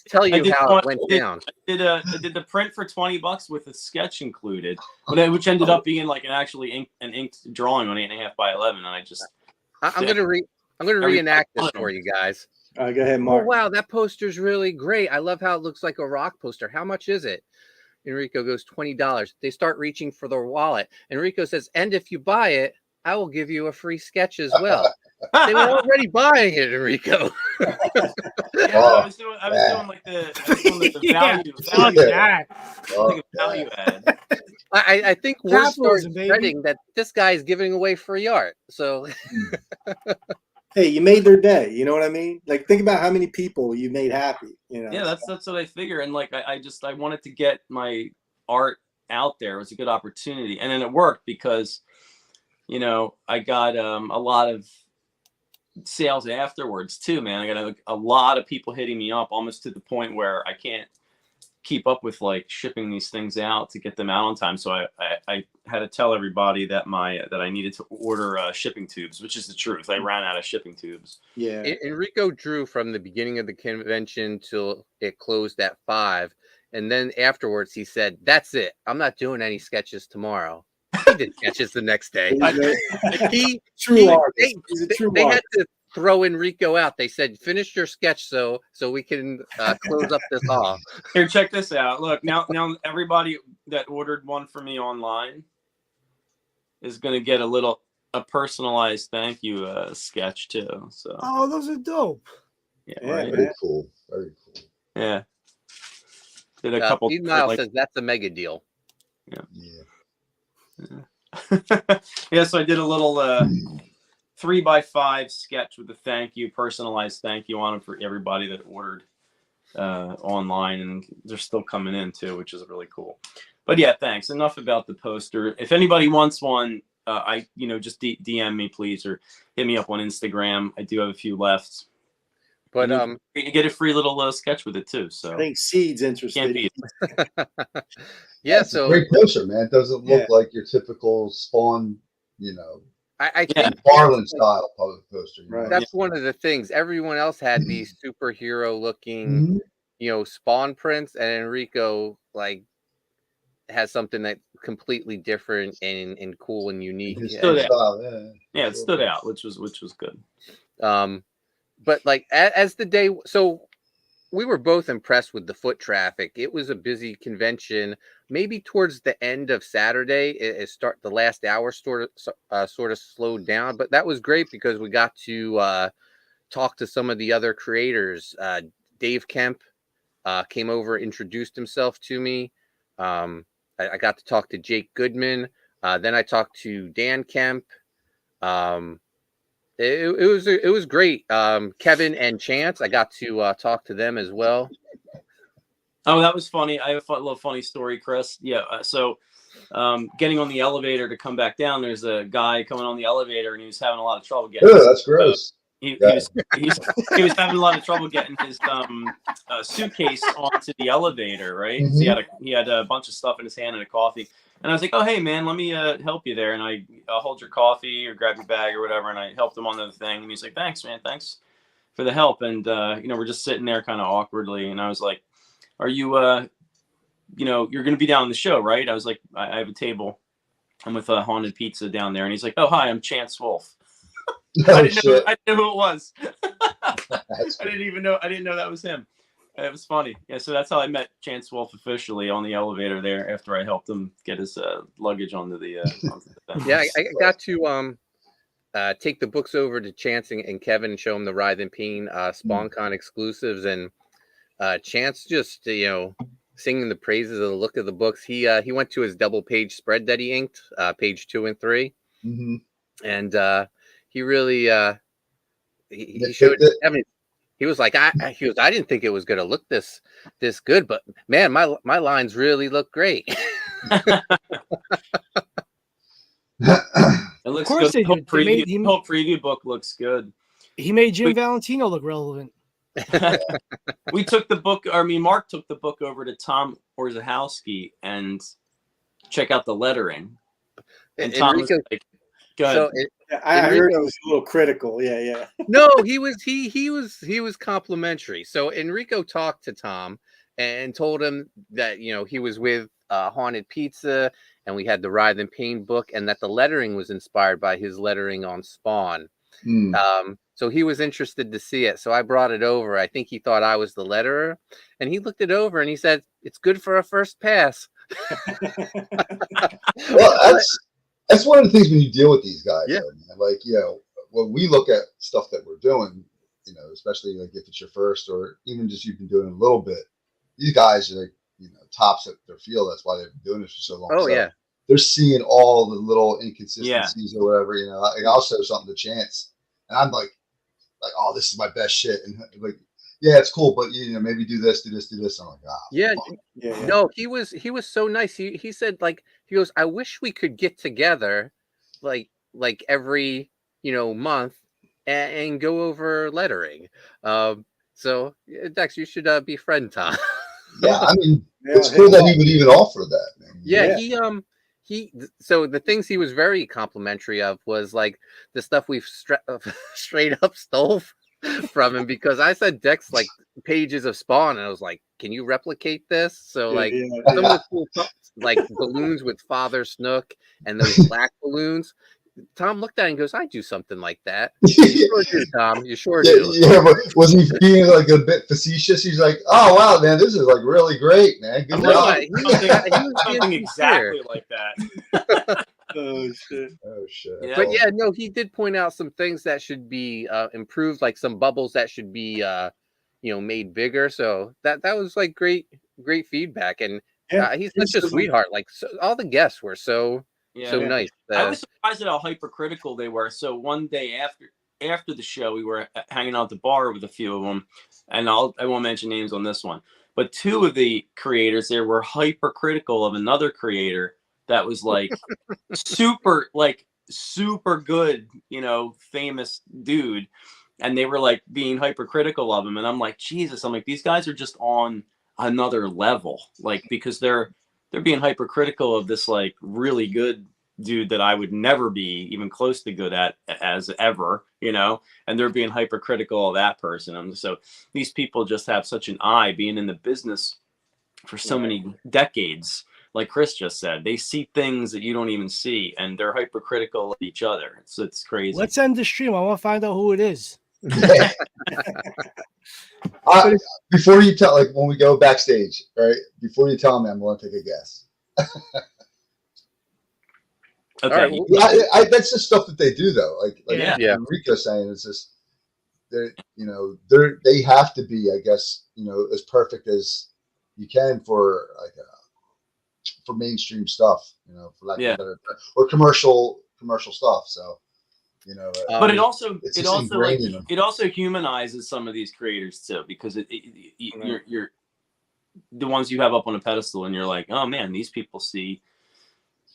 tell you how it went down. I did the print for $20 with a sketch included, which ended up being like an inked drawing on 8.5 by 11. And I'm gonna reenact this for you guys. Go ahead, Mark. Oh, wow, that poster's really great. I love how it looks like a rock poster. How much is it? Enrico goes $20. They start reaching for their wallet. Enrico says, and if you buy it, I will give you a free sketch as well. They were already buying it, Enrico. I was doing like the value add. I think we're Capitalism, spreading that this guy is giving away free art. So Hey, you made their day. You know what I mean? Like, think about how many people you made happy. Yeah, that's what I figure. And like, I wanted to get my art out there. It was a good opportunity, and then it worked because, I got a lot of sales afterwards too, man. I got a lot of people hitting me up, almost to the point where I can't keep up with like shipping these things out to get them out on time. So I had to tell everybody that I needed to order shipping tubes, which is the truth. I ran out of shipping tubes. Yeah. Enrico drew from the beginning of the convention till it closed at 5. And then afterwards he said, that's it. I'm not doing any sketches tomorrow. He did sketches the next day. They had to throw Enrico out. They said, finish your sketch so we can close up this hall. Here, check this out. Look, now everybody that ordered one for me online is going to get a personalized thank you sketch too. So those are dope. Yeah, right? Very cool. Very cool. Yeah. Did a couple. Miles says that's a mega deal. Yeah. Yeah, so I did a little 3x5 sketch with a personalized thank you on it for everybody that ordered online, and they're still coming in too, which is really cool. But yeah, thanks. Enough about the poster. If anybody wants one, just DM me please, or hit me up on Instagram. I do have a few left. But you get a free little sketch with it too. So I think Seed's interested. Can't beat it. Yeah, so great poster, man. It doesn't look like your typical Spawn, I think Farland style poster. Right. That's one of the things. Everyone else had these superhero looking, Spawn prints, and Enrico has something that completely different and cool and unique. His stood out. style, Yeah, it stood out, which was good. But as the day, so we were both impressed with the foot traffic. It was a busy convention. Maybe towards the end of Saturday, the last hour sort of slowed down, but that was great because we got to talk to some of the other creators. Dave Kemp came over, introduced himself to me. I got to talk to Jake Goodman. Then I talked to Dan Kemp. It was great. Kevin and Chance, I got to talk to them as well. Oh, that was funny. I have a little funny story, Chris. Yeah. So getting on the elevator to come back down, there's a guy coming on the elevator and he was having a lot of trouble getting. Yeah, that's gross. He Yeah. was having a lot of trouble getting his suitcase onto the elevator, right? Mhm. So he had a bunch of stuff in his hand and a coffee. And I was like, "Oh, hey, man, let me help you there." And I'll hold your coffee or grab your bag or whatever. And I helped him onto the thing. And he's like, "Thanks, man. Thanks for the help." And we're just sitting there kind of awkwardly. And I was like, "Are you you're going to be down on the show, right?" I was like, I have a table. I'm with a Haunted Pizza down there." And he's like, "Oh, hi, I'm Chance Wolf." Oh, I didn't shit. know who it was. That's I didn't know that was him. It was funny. Yeah, so that's how I met Chance Wolf officially on the elevator there after I helped him get his luggage onto the thing. Yeah, I got to take the books over to Chance and Kevin and show them the Writhe and Payne SpawnCon exclusives, and Chance just singing the praises of the look of the books. He went to his double page spread that he inked, page 2 and 3, Mm-hmm. and he really he Nitpicked showed. it? I mean, he was like, I didn't think it was gonna look this good, but man, my lines really look great. It looks Of course good. they The whole do. They made preview, him- the whole preview book looks good. He made Jim Valentino look relevant. We took the book. I mean, Mark took the book over to Tom Orzechowski and check out the lettering. And Tom was Enrico, like, "Go ahead." so I heard Enrico- he was a little critical. Yeah. no, he was complimentary. So Enrico talked to Tom and told him that he was with Haunted Pizza, and we had the Writhe and Payne book, and that the lettering was inspired by his lettering on Spawn. So he was interested to see it. So I brought it over. I think he thought I was the letterer, and he looked it over and he said, "It's good for a first pass." Well, that's one of the things when you deal with these guys. Yeah. Though, man. Like, when we look at stuff that we're doing, especially like if it's your first or even just you've been doing a little bit, these guys are like, tops at their field. That's why they've been doing this for so long. Oh, so yeah. They're seeing all the little inconsistencies or whatever, like I'll show something to Chance and I'm like, oh, this is my best shit. And like, yeah, it's cool, but maybe do this. I'm like, Yeah. Yeah. No, he was so nice. He said, like, he goes, "I wish we could get together like every month and go over lettering." So Dex, you should befriend Tom. yeah, I mean, Yeah, it's cool that he would even offer that, man. Yeah, Yeah. so the things he was very complimentary of was like the stuff we've straight up stole from him, because I said Dex like pages of Spawn, and I was like, "Can you replicate this?" So like some of the cool stuff, like balloons with Father Snook and those black balloons. Tom looked at it and goes, "I do something like that." You sure do, Tom. You sure do. Yeah, but was he being like a bit facetious? He's like, "Oh wow, man, this is like really great, man. Good job." He was being Something sincere. exactly like that. Oh shit. Oh shit. Yeah. But yeah, no, he did point out some things that should be improved, like some bubbles that should be made bigger. So that was like great feedback, and he's such a sweetheart. Like all the guests were so nice. I was surprised at how hypercritical they were. So one day after the show, we were hanging out at the bar with a few of them, and I won't mention names on this one, but two of the creators there were hypercritical of another creator that was like super good, famous dude, and they were like being hypercritical of him, and I'm like, Jesus, I'm like, these guys are just on another level, like, because they're being hypercritical of this like really good dude that I would never be even close to good at as ever, and they're being hypercritical of that person. And so these people just have such an eye, being in the business for so many decades. Like Chris just said, they see things that you don't even see, and they're hypercritical of each other. It's crazy. Let's end the stream. I want to find out who it is. Before you tell, like when we go backstage, right? Before you tell me, I'm going to take a guess. Okay. Right, that's just stuff that they do, though. Like Yeah. Enrico's saying, it's just they have to be, I guess, as perfect as you can for like for mainstream stuff, for lack of a better term, or commercial stuff. So, but it also ingrained in them. it also humanizes some of these creators too, because you're the ones you have up on a pedestal, and you're like, oh man, these people see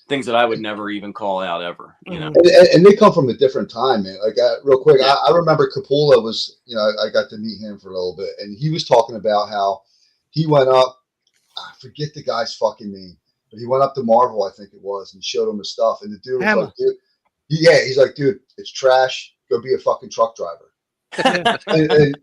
things that I would never even call out ever. You know, and they come from a different time, man. Like real quick, Yeah. I remember Coppola was, I got to meet him for a little bit, and he was talking about how he went up. I forget the guy's fucking name, but he went up to Marvel, I think it was, and showed him his stuff. And the dude was like, dude, he's like, dude, it's trash. Go be a fucking truck driver. and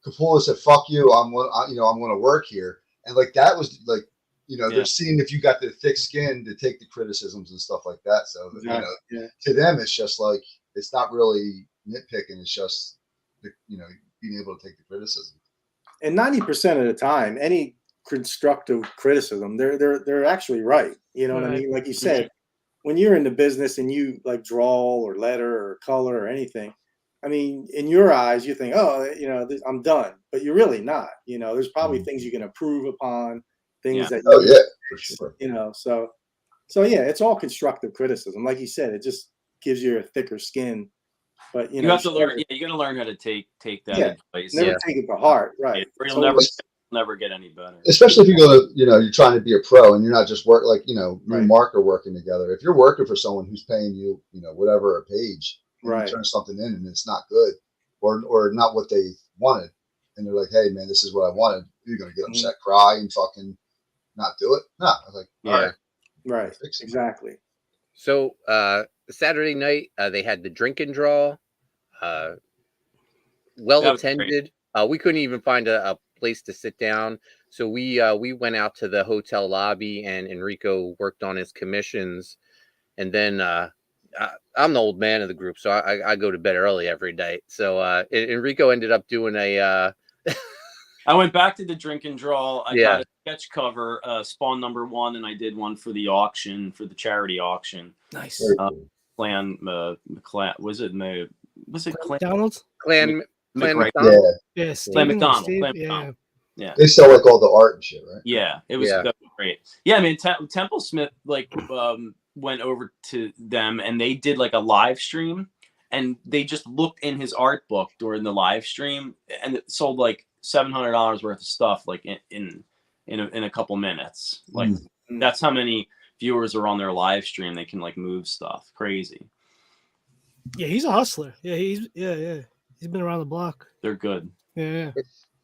Coppola said, "Fuck you. I'm going to work here." And like that was like, they're seeing if you got the thick skin to take the criticisms and stuff like that. So to them, it's just like it's not really nitpicking. It's just being able to take the criticism. And 90% of the time, any constructive criticism, they're actually right. You know what I mean? Like you said, when you're in the business and you like draw or letter or color or anything, I mean, in your eyes, you think, oh, I'm done, but you're really not. There's probably things you can improve upon, things that for sure. So yeah, it's all constructive criticism. Like you said, it just gives you a thicker skin. But you have to learn. You got to learn how to take that advice. Never take it to heart, right? Or you'll never get any better. Especially if you go to, you're trying to be a pro and you're not just me and Mark are working together. If you're working for someone who's paying you, whatever a page, and you turn something in and it's not good or not what they wanted, and they're like, hey man, this is what I wanted, you're gonna get upset, cry, and fucking not do it. No, I was like, all right, exactly. So Saturday night they had the drink and draw, well attended. We couldn't even find a place to sit down, so we went out to the hotel lobby, and Enrico worked on his commissions, and then I'm the old man of the group, so I go to bed early every night. So Enrico ended up doing a I went back to the drink and draw. I got a sketch cover, Spawn #1, and I did one for the auction, for the charity auction. Nice. Clan was it McDonald's? Clan McDonald. Yeah. Clan McDonald. Yeah. They sell like all the art and shit, right? Yeah, it was great. Yeah, I mean, Temple Smith went over to them and they did like a live stream, and they just looked in his art book during the live stream, and it sold like $700 worth of stuff like in a couple minutes. Like that's how many viewers are on their live stream. They can like move stuff. Crazy. Yeah, he's a hustler. Yeah, he's been around the block. They're good. Yeah.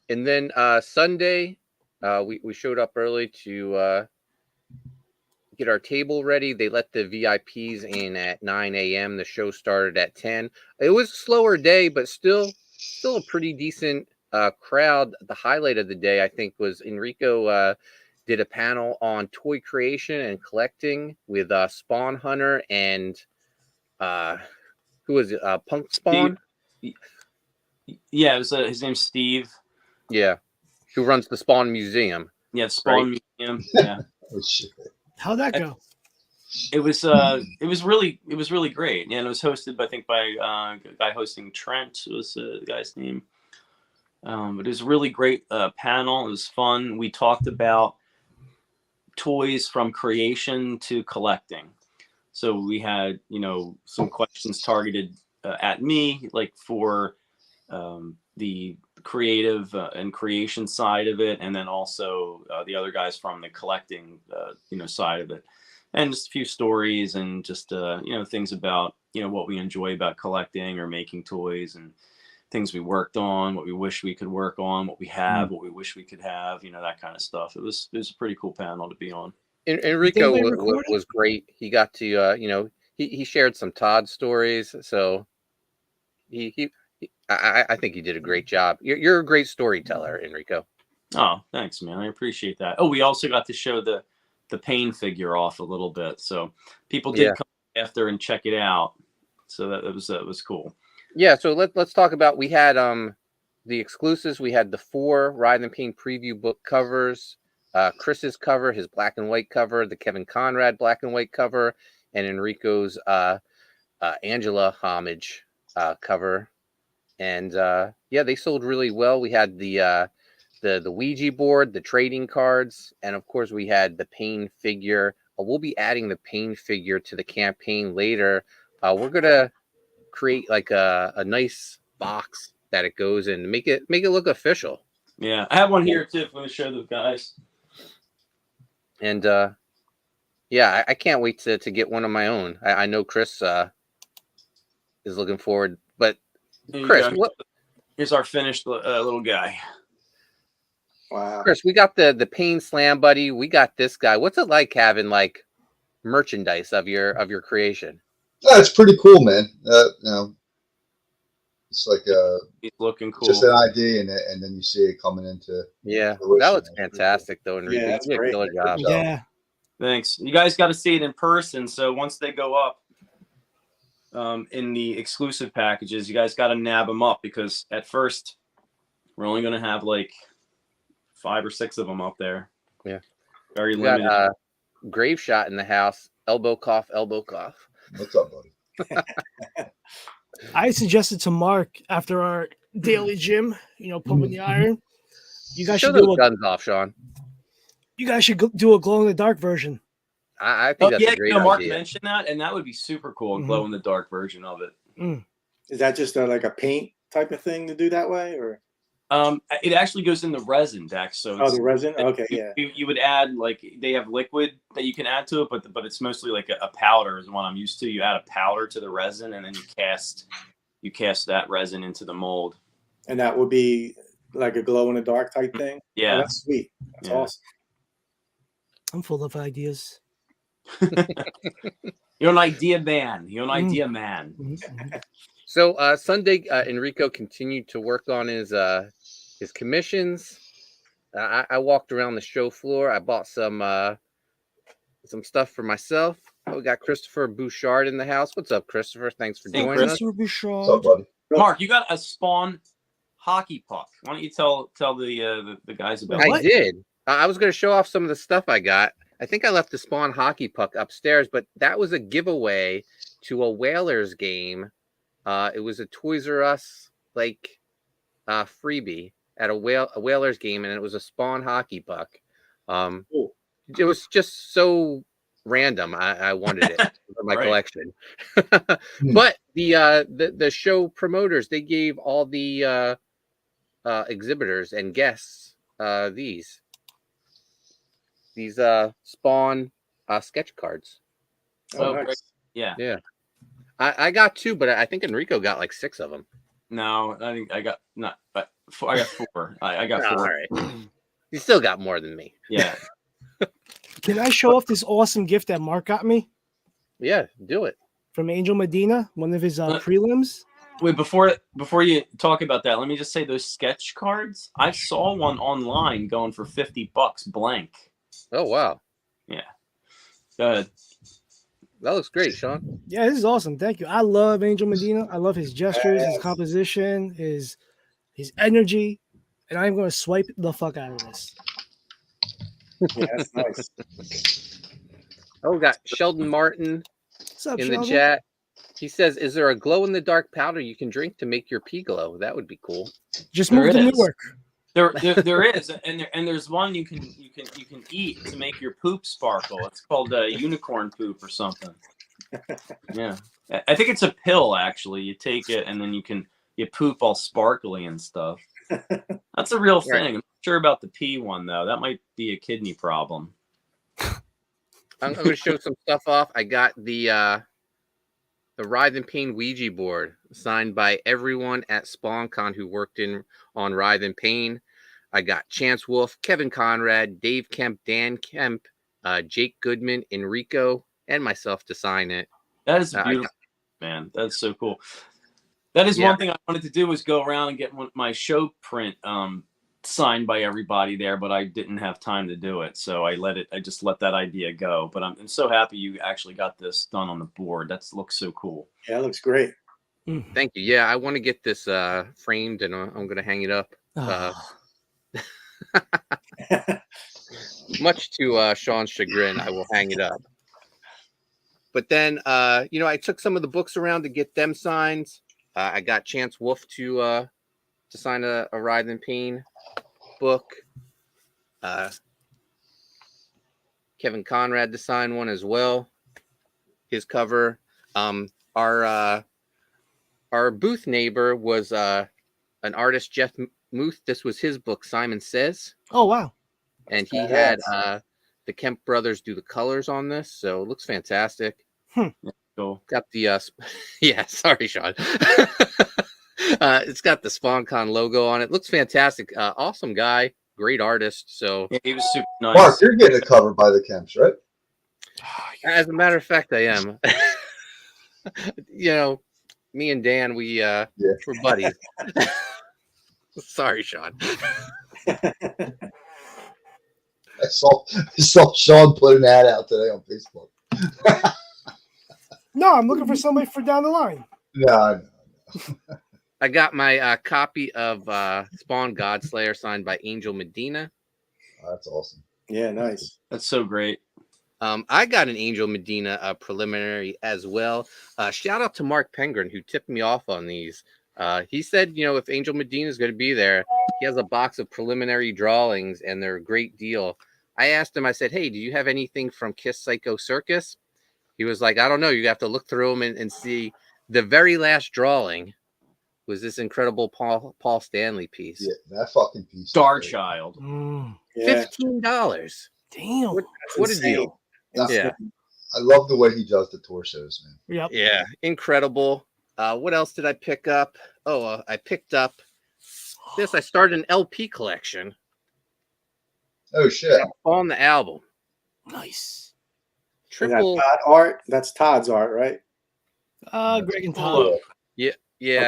And then Sunday, we showed up early to get our table ready. They let the VIPs in at 9 a.m. The show started at 10. It was a slower day, but still a pretty decent crowd. The highlight of the day, I think, was Enrico did a panel on toy creation and collecting with Spawn Hunter and who was it? Punk Spawn? Yeah, it was his name's Steve. Yeah, who runs the Spawn Museum. Yeah, Spawn Museum. Yeah. Oh, shit. How'd that go? It was really great. Yeah, and it was hosted, I think, by a guy hosting Trent was the guy's name. But it was a really great panel. It was fun. We talked about toys from creation to collecting. So we had, some questions targeted at me, like for the creative and creation side of it, and then also the other guys from the collecting, side of it, and just a few stories and just things about what we enjoy about collecting or making toys, and things we worked on, what we wish we could work on, what we have, what we wish we could have, that kind of stuff. It was a pretty cool panel to be on. Enrico was great. He got to he shared some Todd stories, so I think he did a great job. You're a great storyteller, Enrico. Oh, thanks, man. I appreciate that. Oh, we also got to show the Payne figure off a little bit, so people did come after and check it out. So that was cool. Yeah. So let's talk about. We had the exclusives. We had the 4 Writhe and Payne preview book covers. Chris's cover, his black and white cover, the Kevin Conrad black and white cover, and Enrico's Angela homage cover. And they sold really well. We had the Ouija board, the trading cards, and of course we had the Payne figure. We'll be adding the Payne figure to the campaign later. We're gonna create like a nice box that it goes in to make it look official. Yeah, I have one here too. If I'm going to show the guys. And Yeah, I can't wait to get one of my own. I know Chris is looking forward. But There you Chris, go. what? Here's our finished little guy. Wow. Chris, we got the Payne Slam Buddy. We got this guy. What's it like having like merchandise of your creation? Yeah, it's pretty cool, man. It's like He's looking cool. just an idea, and then you see it coming into Yeah, fruition. that looks That's pretty fantastic, though, Enrico. Yeah, You that's did a great. killer job. Yeah. Thanks. You guys got to see it in person. So once they go up in the exclusive packages, you guys got to nab them up, because at first we're only going to have like 5 or 6 of them up there. Yeah. Very We limited. got Grave Shot in the house. Elbow cough, elbow cough. What's up, buddy? I suggested to Mark after our daily gym, pumping the iron. You guys Show should do those a guns off, Sean. do a glow in the dark version. I think that's a great Mark idea. mentioned that, and that would be super cool. Glow in the dark version of it. Is that just like a paint type of thing to do that way, or? It actually goes in the resin, Dex. So Oh, the resin. Okay, you, yeah. you would add, like, they have liquid that you can add to it, but it's mostly like a powder is what I'm used to. You add a powder to the resin, and then you cast that resin into the mold. And that would be like a glow in the dark type thing. Yeah, Oh, that's sweet. That's awesome. I'm full of ideas. You're an idea man. You're an idea man. So Sunday, Enrico continued to work on his commissions. I walked around the show floor. I bought some stuff for myself. We got Christopher Bouchard in the house. What's up, Christopher? Thanks for joining us. Christopher What's up, Bouchard. buddy? Mark, you got a Spawn hockey puck. Why don't you tell the guys about I it? did. I was going to show off some of the stuff I got. I think I left the Spawn hockey puck upstairs, but that was a giveaway to a Whalers game. It was a Toys R Us freebie at a Whalers game, and it was a Spawn hockey puck. Cool. It was just so random. I wanted it for my Right. collection. But the show promoters, they gave all the exhibitors and guests these Spawn sketch cards. Oh, great. nice. Yeah. I got 2, but I think Enrico got like 6 of them. No, I think I got not, but I got 4. I got 4. All right. You still got more than me. Yeah. Can I show off this awesome gift that Mark got me Yeah, do it. from Angel Medina, one of his prelims? Wait, before you talk about that, let me just say those sketch cards. I saw one online going for $50 blank. Oh wow, Go ahead. that looks great, Sean. Yeah, this is awesome. Thank you. I love Angel Medina. I love his gestures, his composition, his energy, and I'm going to swipe the fuck out of this. Yeah, that's nice. Oh, we got Sheldon Martin What's up, in the Sheldon? chat. He says, "Is there a glow in the dark powder you can drink to make your pee glow? That would be cool." Just There move to is. Newark. There is, and there's one you can eat to make your poop sparkle. It's called unicorn poop or something. Yeah, I think it's a pill actually. You take it and then you poop all sparkly and stuff. That's a real thing. Right. I'm not sure about the pee one though. That might be a kidney problem. I'm going to show some stuff off. I got the Writhe and Payne Ouija board signed by everyone at SpawnCon who worked on Writhe and Payne. I got Chance Wolf, Kevin Conrad, Dave Kemp, Dan Kemp, Jake Goodman, Enrico, and myself to sign it. That is beautiful, man. That's so cool. That is one thing I wanted to do was go around and get my show print signed by everybody there, but I didn't have time to do it, so I just let that idea go. But I'm so happy you actually got this done on the board. That looks so cool. Yeah, it looks great. Thank you. Yeah, I want to get this framed, and I'm going to hang it up. Much to Sean's chagrin, I will hang it up. But then, I took some of the books around to get them signed. I got Chance Wolf to sign a Writhe and Payne book. Kevin Conrad to sign one as well. His cover. Our booth neighbor was an artist, Jeff Muth. This was his book, Simon Says. Oh wow! And he had the Kemp brothers do the colors on this, so it looks fantastic. Cool. Got the yeah, sorry, Sean. It's got the SpawnCon logo on it. Looks fantastic. Awesome guy, great artist. So Yeah, he was super nice. Mark, you're getting it covered by the Kemps, right? as a matter of fact, I am. You know, me and Dan, we're buddies. Sorry, Sean. I saw Sean put an ad out today on Facebook. No, I'm looking for somebody for down the line. No. I got my copy of Spawn Godslayer signed by Angel Medina. That's awesome. Yeah, nice. That's so great. I got an Angel Medina preliminary as well. Shout out to Mark Pengren, who tipped me off on these. He said, you know, if Angel Medina is going to be there, he has a box of preliminary drawings, and they're a great deal. I asked him, I said, hey, do you have anything from Kiss Psycho Circus? He was like, I don't know. You have to look through them and see. The very last drawing was this incredible Paul Stanley piece. Yeah, that fucking piece. Star Child. Yeah. $15. Damn. What a deal. Yeah. I love the way he does the torsos, man. Yep. Yeah, incredible. What else did I pick up? Oh, I picked up this. I started an LP collection Oh shit. on the album. Nice. Triple. Todd art. That's Todd's art, right? Greg and Todd. Yeah,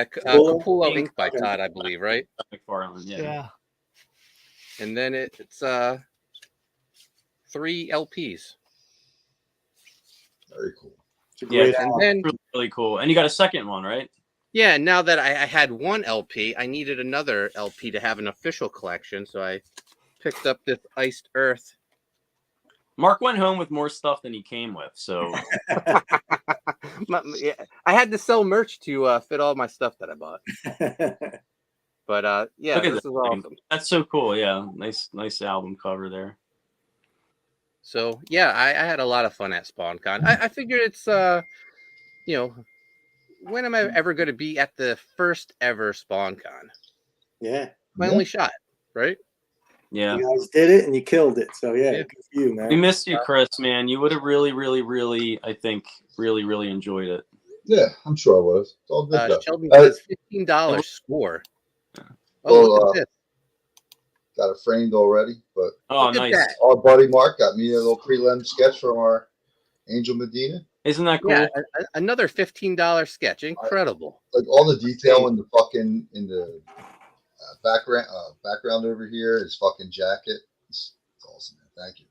Capullo? Capullo Ink by Todd, I believe, right? McFarlane, yeah. Yeah. And then it's 3 LPs. Very cool. It's a Yeah, great And album. then really, really cool. And you got a second one, right? yeah, now that I had one LP, I needed another LP to have an official collection, so I picked up this Iced Earth. Mark went home with more stuff than he came with, so Yeah, I had to sell merch to fit all my stuff that I bought. But yeah, Look at this that is thing. awesome. That's so cool. Yeah, nice album cover there. So yeah, I had a lot of fun at SpawnCon. I figured it's you know, when am I ever going to be at the first ever SpawnCon? Yeah. My only shot, right? Yeah. You guys did it and you killed it. So yeah, Yeah. good for you, man. We missed you, Chris, man. You would have really, I think, really enjoyed it. Yeah, I'm sure I would have. It's all good though. Sheldon Uh, says $15 score. Yeah. Oh, Well, look at this. Got it framed already, but Oh, Look at nice. that. our buddy Mark got me a little prelim sketch from our Angel Medina. Isn't that cool? Yeah, another $15 sketch. Incredible. Like all the detail in the fucking background over here, his fucking jacket. It's awesome, man. Thank you.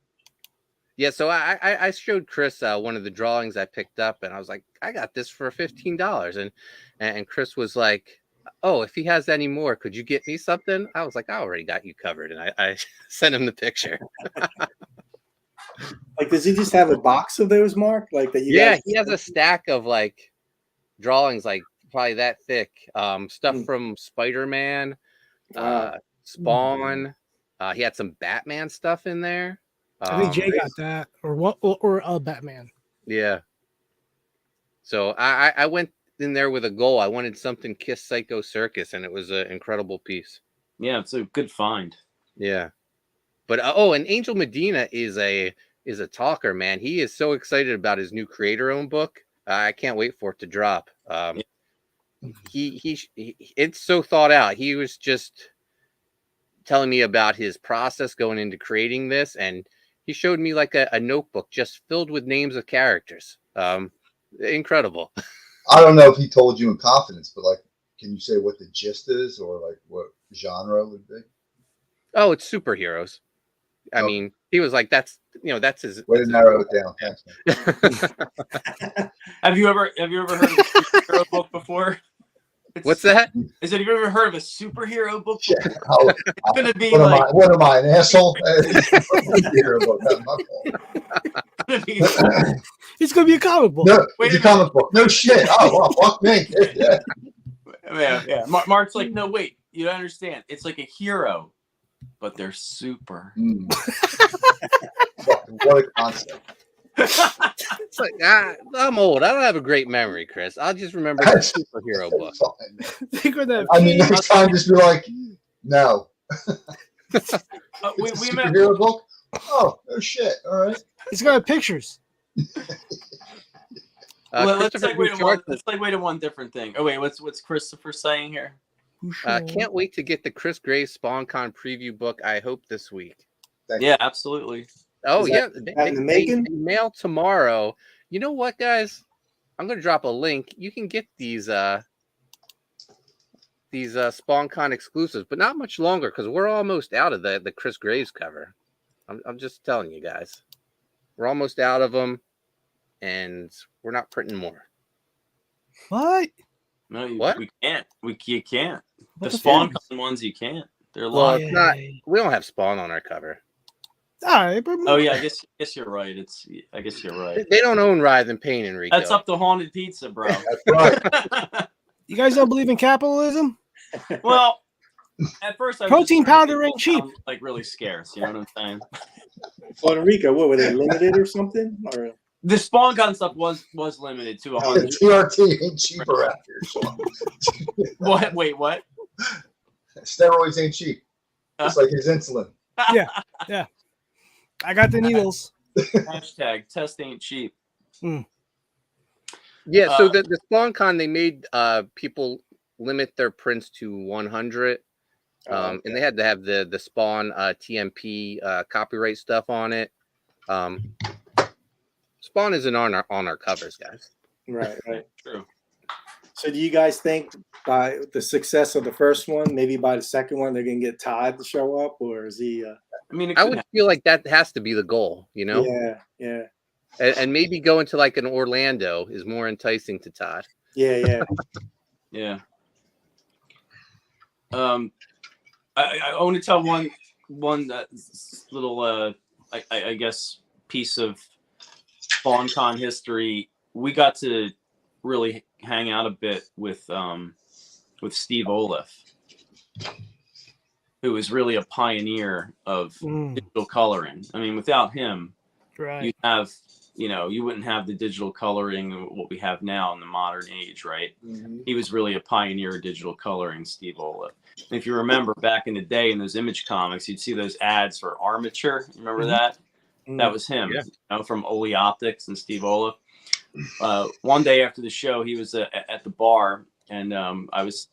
Yeah, so I showed Chris one of the drawings I picked up, and I was like, I got this for $15, and Chris was like, oh, if he has any more, could you get me something? I was like, I already got you covered, and I sent him the picture. Like, does he just have a box of those, Mark? Like that? You Yeah, guys- he has a stack of like drawings, like probably that thick. Stuff from Spider-Man, Spawn. He had some Batman stuff in there. I think Jay got that, or what, or Batman. Yeah. So I went in there with a goal. I wanted something Kiss Psycho Circus, and it was an incredible piece. Yeah, it's a good find. Yeah. But and Angel Medina is a talker, man. He is so excited about his new creator-owned book. I can't wait for it to drop. He it's so thought out. He was just telling me about his process going into creating this, and he showed me like a notebook just filled with names of characters. Incredible. I don't know if he told you in confidence, but like, can you say what the gist is or like what genre would be? Oh, it's superheroes. I Okay. mean, he was like, that's his. Way to narrow it down. Thanks, man. Have you ever heard of a superhero book before? What's that? I said, have you ever heard of a superhero book? Shit. It's gonna be What like am I, an asshole? Here about that, my fault. It's gonna be a comic book. No, Wait it's a a minute. comic book. No shit. Oh, well, fuck me. Yeah. yeah. Mark's like, no, wait, you don't understand. It's like a hero, but they're super. Mm. What a concept. It's like I'm old. I don't have a great memory, Chris. I'll just remember the superhero book. Fine. They're gonna I mean, next time just be like, no. We met Superhero book? Oh, no shit. All right. He's got pictures. Well, let's Christopher segue to one different thing. Oh wait, what's Christopher saying here? Can't wait to get the Chris Graves SpawnCon preview book. I hope this week. Yeah, absolutely. Oh Is yeah, that in the making? they mail tomorrow. You know what, guys? I'm gonna drop a link. You can get these SpawnCon exclusives, but not much longer because we're almost out of the Chris Graves cover. I'm just telling you guys, we're almost out of them, and we're not printing more. What? No, What? we can't. You can't. What The the fuck? SpawnCon ones you can't. They're Well, locked. it's not. We don't have Spawn on our cover. All right, but Oh yeah, I guess you're right. I guess you're right. They don't own Writhe and Payne, Enrico. That's up to Haunted Pizza, bro. That's right. you guys don't believe in capitalism? Well, at first I was Protein just trying to powder make ain't it cheap. sound, like really scarce. You know what I'm saying? Well, Enrico, what were they limited or something? Or The SpawnCon stuff was limited to 100. TRT ain't cheap around here. So. What? Wait, what? Steroids ain't cheap. Just like his insulin. Yeah. I got the needles. Hashtag test ain't cheap. Yeah, so the SpawnCon, they made people limit their prints to 100. And they had to have the Spawn TMP copyright stuff on it. Spawn isn't on our covers, guys. right. True. So, do you guys think by the success of the first one, maybe by the second one, they're gonna get Todd to show up, or is he? I mean, it I could would happen. feel like that has to be the goal, you know? Yeah. And maybe going to like an Orlando is more enticing to Todd. Yeah. Yeah. I want to tell one little I guess piece of SpawnCon history. We got to really hang out a bit with Steve Olaf, who was really a pioneer of digital coloring. I mean, without him, Right. you wouldn't have the digital coloring what we have now in the modern age, right? Mm-hmm. He was really a pioneer of digital coloring, Steve Olaf. And if you remember back in the day in those image comics, you'd see those ads for Armature. Remember that? That was him, from Oli Optics and Steve Olaf. One day after the show, he was at the bar, and I was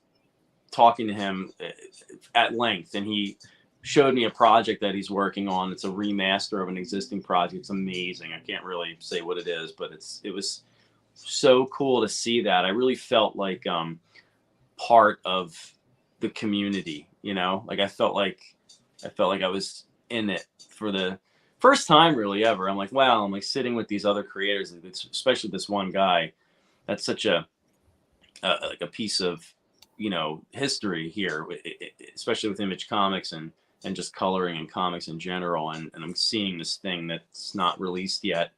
talking to him at length, and he showed me a project that he's working on. It's a remaster of an existing project. It's amazing. I can't really say what it is, but it was so cool to see that. I really felt like part of the community, like I felt like I was in it for the first time really ever. I'm like, wow, I'm like sitting with these other creators, especially this one guy. That's such a piece of, history here, especially with Image Comics and just coloring and comics in general. And I'm seeing this thing that's not released yet.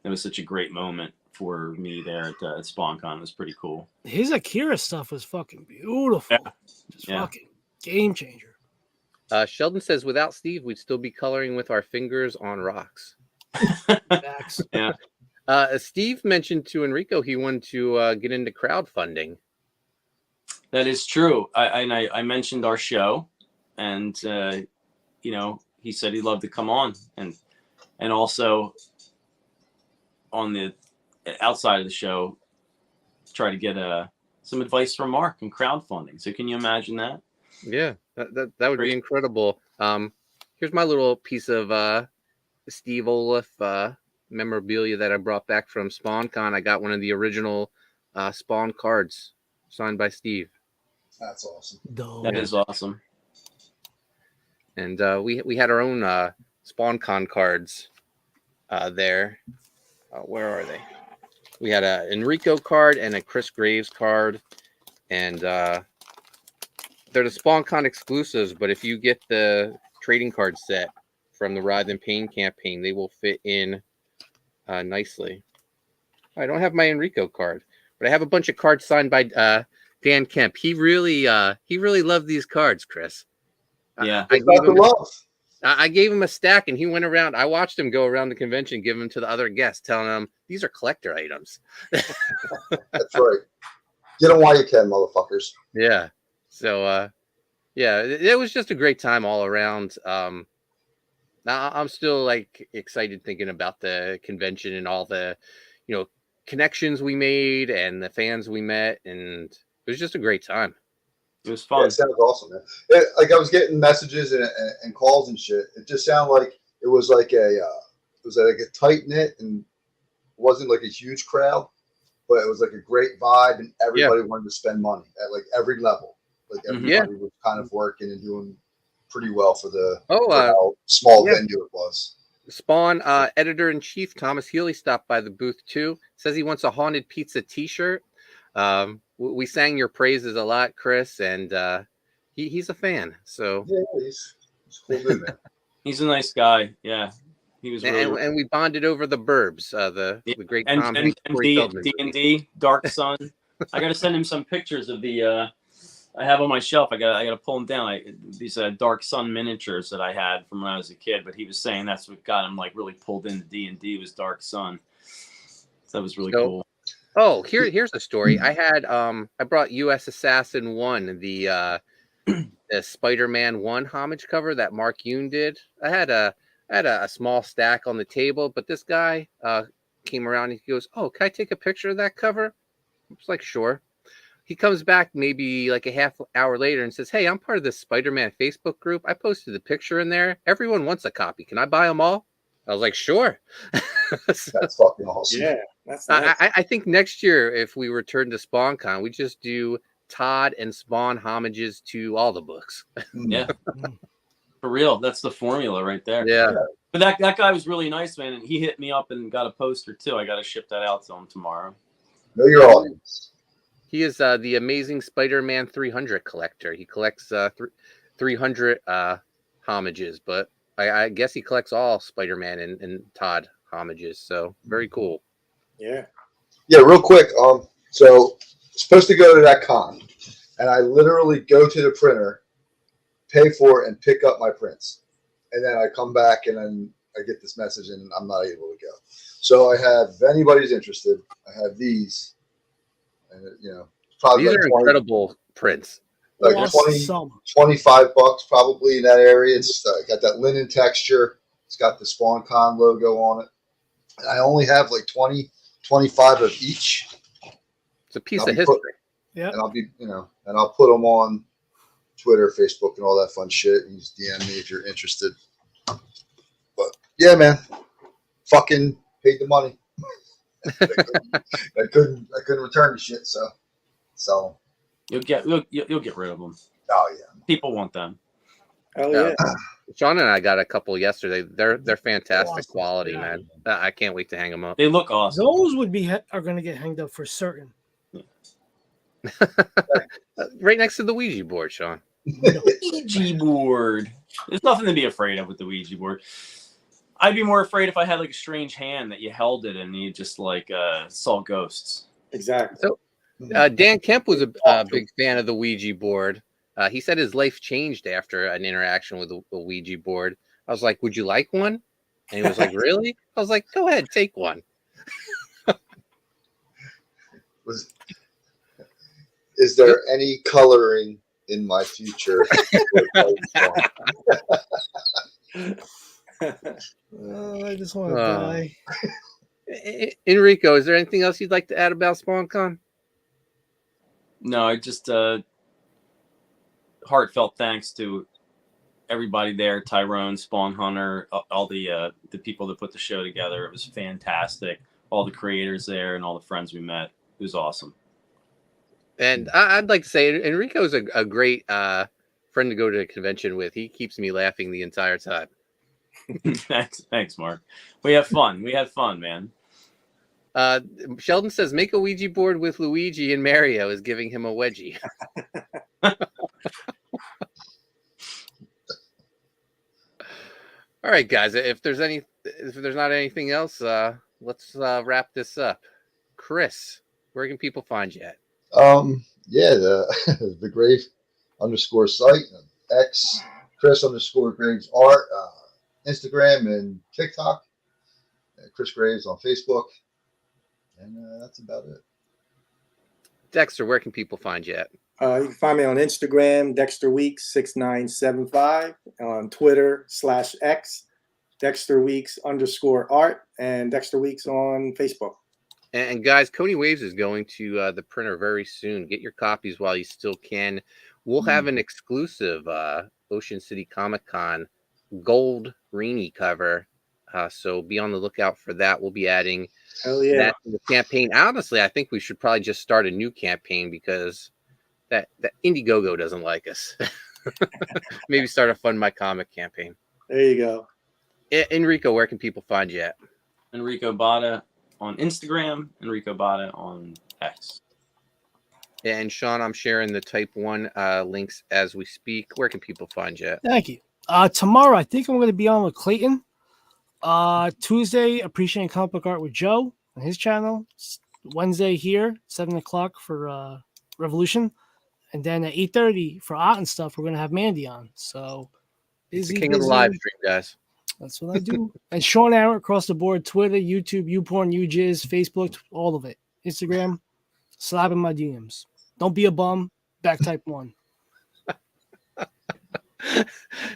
It was such a great moment for me there at SpawnCon. It was pretty cool. His Akira stuff was fucking beautiful. Yeah. Just fucking game changer. Sheldon says, without Steve, we'd still be coloring with our fingers on rocks. Facts. Yeah. Steve mentioned to Enrico he wanted to get into crowdfunding. That is true. I mentioned our show, and he said he'd love to come on, and also on the outside of the show, try to get some advice from Mark on crowdfunding. So can you imagine that? Yeah, that would be incredible. Here's my little piece of Steve Olaf memorabilia that I brought back from SpawnCon. I got one of the original Spawn cards signed by Steve. That's awesome. Dope. That is awesome. And we had our own SpawnCon cards there. Where are they? We had a Enrico card and a Chris Graves card, and they're the SpawnCon exclusives. But if you get the trading card set from the Writhe and Payne campaign, they will fit in nicely. I don't have my Enrico card, but I have a bunch of cards signed by Dan Kemp. He really loved these cards, Chris. Yeah. I gave him a stack, and he went around. I watched him go around the convention, give them to the other guests, telling them these are collector items. That's right. Get them while you can, motherfuckers. Yeah. So, it was just a great time all around. Now I'm still like excited thinking about the convention and all the, connections we made and the fans we met, and it was just a great time. It was Yeah, fun. it sounds awesome, man. Like I was getting messages and calls and shit. It just sounded like it was like a tight knit and wasn't like a huge crowd, but it was like a great vibe and everybody wanted to spend money at like every level. Like everybody was kind of working and doing pretty well for how small venue it was. Spawn editor-in-chief Thomas Healy stopped by the booth too. Says he wants a Haunted Pizza t-shirt. We sang your praises a lot, Chris, and he's a fan. So yeah, he's cool dude, man. He's a nice guy. Yeah, he was really. And we bonded over the Burbs, the great Tom and Feldman D&D Dark Sun. I got to send him some pictures of the. I have on my shelf. I got to pull them down. These Dark Sun miniatures that I had from when I was a kid. But he was saying that's what got him like really pulled into D&D was Dark Sun. So that was really cool. Oh, here's a story. I had I brought U.S. Assassin 1, the Spider-Man 1 homage cover that Mark Yoon did. I had a small stack on the table, but this guy came around and he goes, "Oh, can I take a picture of that cover?" I was like, "Sure." He comes back maybe like a half hour later and says, "Hey, I'm part of this Spider-Man Facebook group. I posted the picture in there. Everyone wants a copy. Can I buy them all?" I was like, "Sure." That's fucking awesome. Yeah, that's nice. I think next year, if we return to SpawnCon, we just do Todd and Spawn homages to all the books. Yeah, for real. That's the formula right there. Yeah. But that guy was really nice, man, and he hit me up and got a poster too. I got to ship that out to him tomorrow. Know your audience. He is the Amazing Spider-Man 300 collector. He collects 300 homages, but I guess he collects all Spider-Man and Todd homages. So very cool. Yeah. Yeah, real quick. So supposed to go to that con, and I literally go to the printer, pay for it, and pick up my prints, and then I come back and then I get this message and I'm not able to go. So I have, if anybody's interested, I have these, and probably These like are 20, incredible prints. like Awesome. $25 probably in that area. It's got that linen texture. It's got the SpawnCon logo on it. And I only have like 25 of each. It's a piece of history. Yeah. And I'll be, and I'll put them on Twitter, Facebook, and all that fun shit. You just DM me if you're interested. But yeah, man, fucking paid the money. I couldn't return the shit, so You'll get rid of them. Oh yeah, People want them. Oh yeah. Sean and I got a couple yesterday. They're fantastic Awesome. quality, man. I can't wait to hang them up. They look awesome. Those are going to get hanged up for certain. Right next to the Ouija board, Sean. Ouija board. There's nothing to be afraid of with the Ouija board. I'd be more afraid if I had like a strange hand that you held it and you just like saw ghosts. Exactly. So Dan Kemp was a big fan of the Ouija board. He said his life changed after an interaction with a Ouija board. I was like, "Would you like one?" And he was like, "Really?" I was like, "Go ahead, take one." Is there any coloring in my future? I just want to die. Enrico, is there anything else you'd like to add about SpawnCon? No, I just heartfelt thanks to everybody there, Tyrone, Spawn Hunter, all the people that put the show together. It was fantastic. All the creators there and all the friends we met. It was awesome. And I'd like to say Enrico's a great friend to go to a convention with. He keeps me laughing the entire time. Thanks, Mark. We have fun. We had fun, man. Sheldon says, make a Ouija board with Luigi and Mario is giving him a wedgie. All right, guys. If there's not anything else, let's wrap this up. Chris, where can people find you at? Yeah, the Grave _ site, X Chris _ Graves art, Instagram and TikTok, Chris Graves on Facebook, and that's about it. Dexter, where can people find you at? You can find me on Instagram, Dexter Weeks 6975, on Twitter /X, Dexter Weeks _art and Dexter Weeks on Facebook. And guys, Coney Waves is going to the printer very soon. Get your copies while you still can. We'll have an exclusive Ocean City Comic Con gold Rainy cover. So be on the lookout for that. We'll be adding Hell yeah. that to the campaign. Honestly, I think we should probably just start a new campaign because that Indiegogo doesn't like us. Maybe start a Fund My Comic campaign. There you go. Enrico, where can people find you at? Enrico Botta on Instagram, Enrico Botta on X. And Sean, I'm sharing the Type 1 links as we speak. Where can people find you at? Thank you. Tomorrow, I think I'm going to be on with Clayton. Tuesday, Appreciating Comic Book Art with Joe on his channel. Wednesday here, 7 o'clock for Revolution. And then at 8:30 for Art and Stuff, we're going to have Mandy on. So He's busy, the king of the live stream, guys. That's what I do. And Sean Aaron across the board, Twitter, YouTube, YouPorn, UJizz, Facebook, all of it. Instagram, slap in my DMs. Don't be a bum. Back Type 1.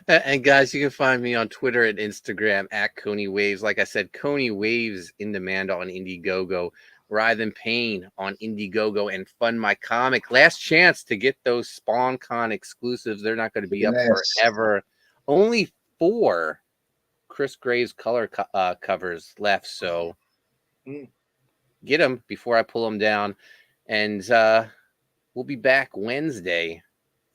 And guys, you can find me on Twitter and Instagram at Coney Waves. Like I said, Coney Waves in demand on Indiegogo. Writhe and Payne on Indiegogo and Fund My Comic. Last chance to get those SpawnCon exclusives. They're not going to be up forever. Only 4 Chris Graves color covers left. So get them before I pull them down. And we'll be back Wednesday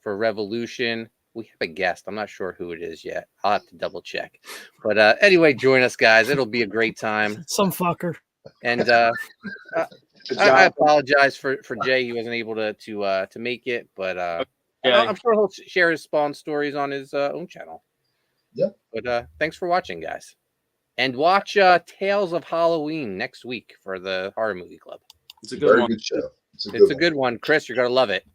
for Revolution. We have a guest. I'm not sure who it is yet. I'll have to double check. But anyway, join us, guys. It'll be a great time. Some fucker. And I apologize for Jay. He wasn't able to make it, but I'm sure he'll share his Spawn stories on his own channel. Yeah. But thanks for watching, guys. And watch Tales of Halloween next week for the Horror Movie Club. It's a good one. Good show. It's a good one. Chris, you're going to love it.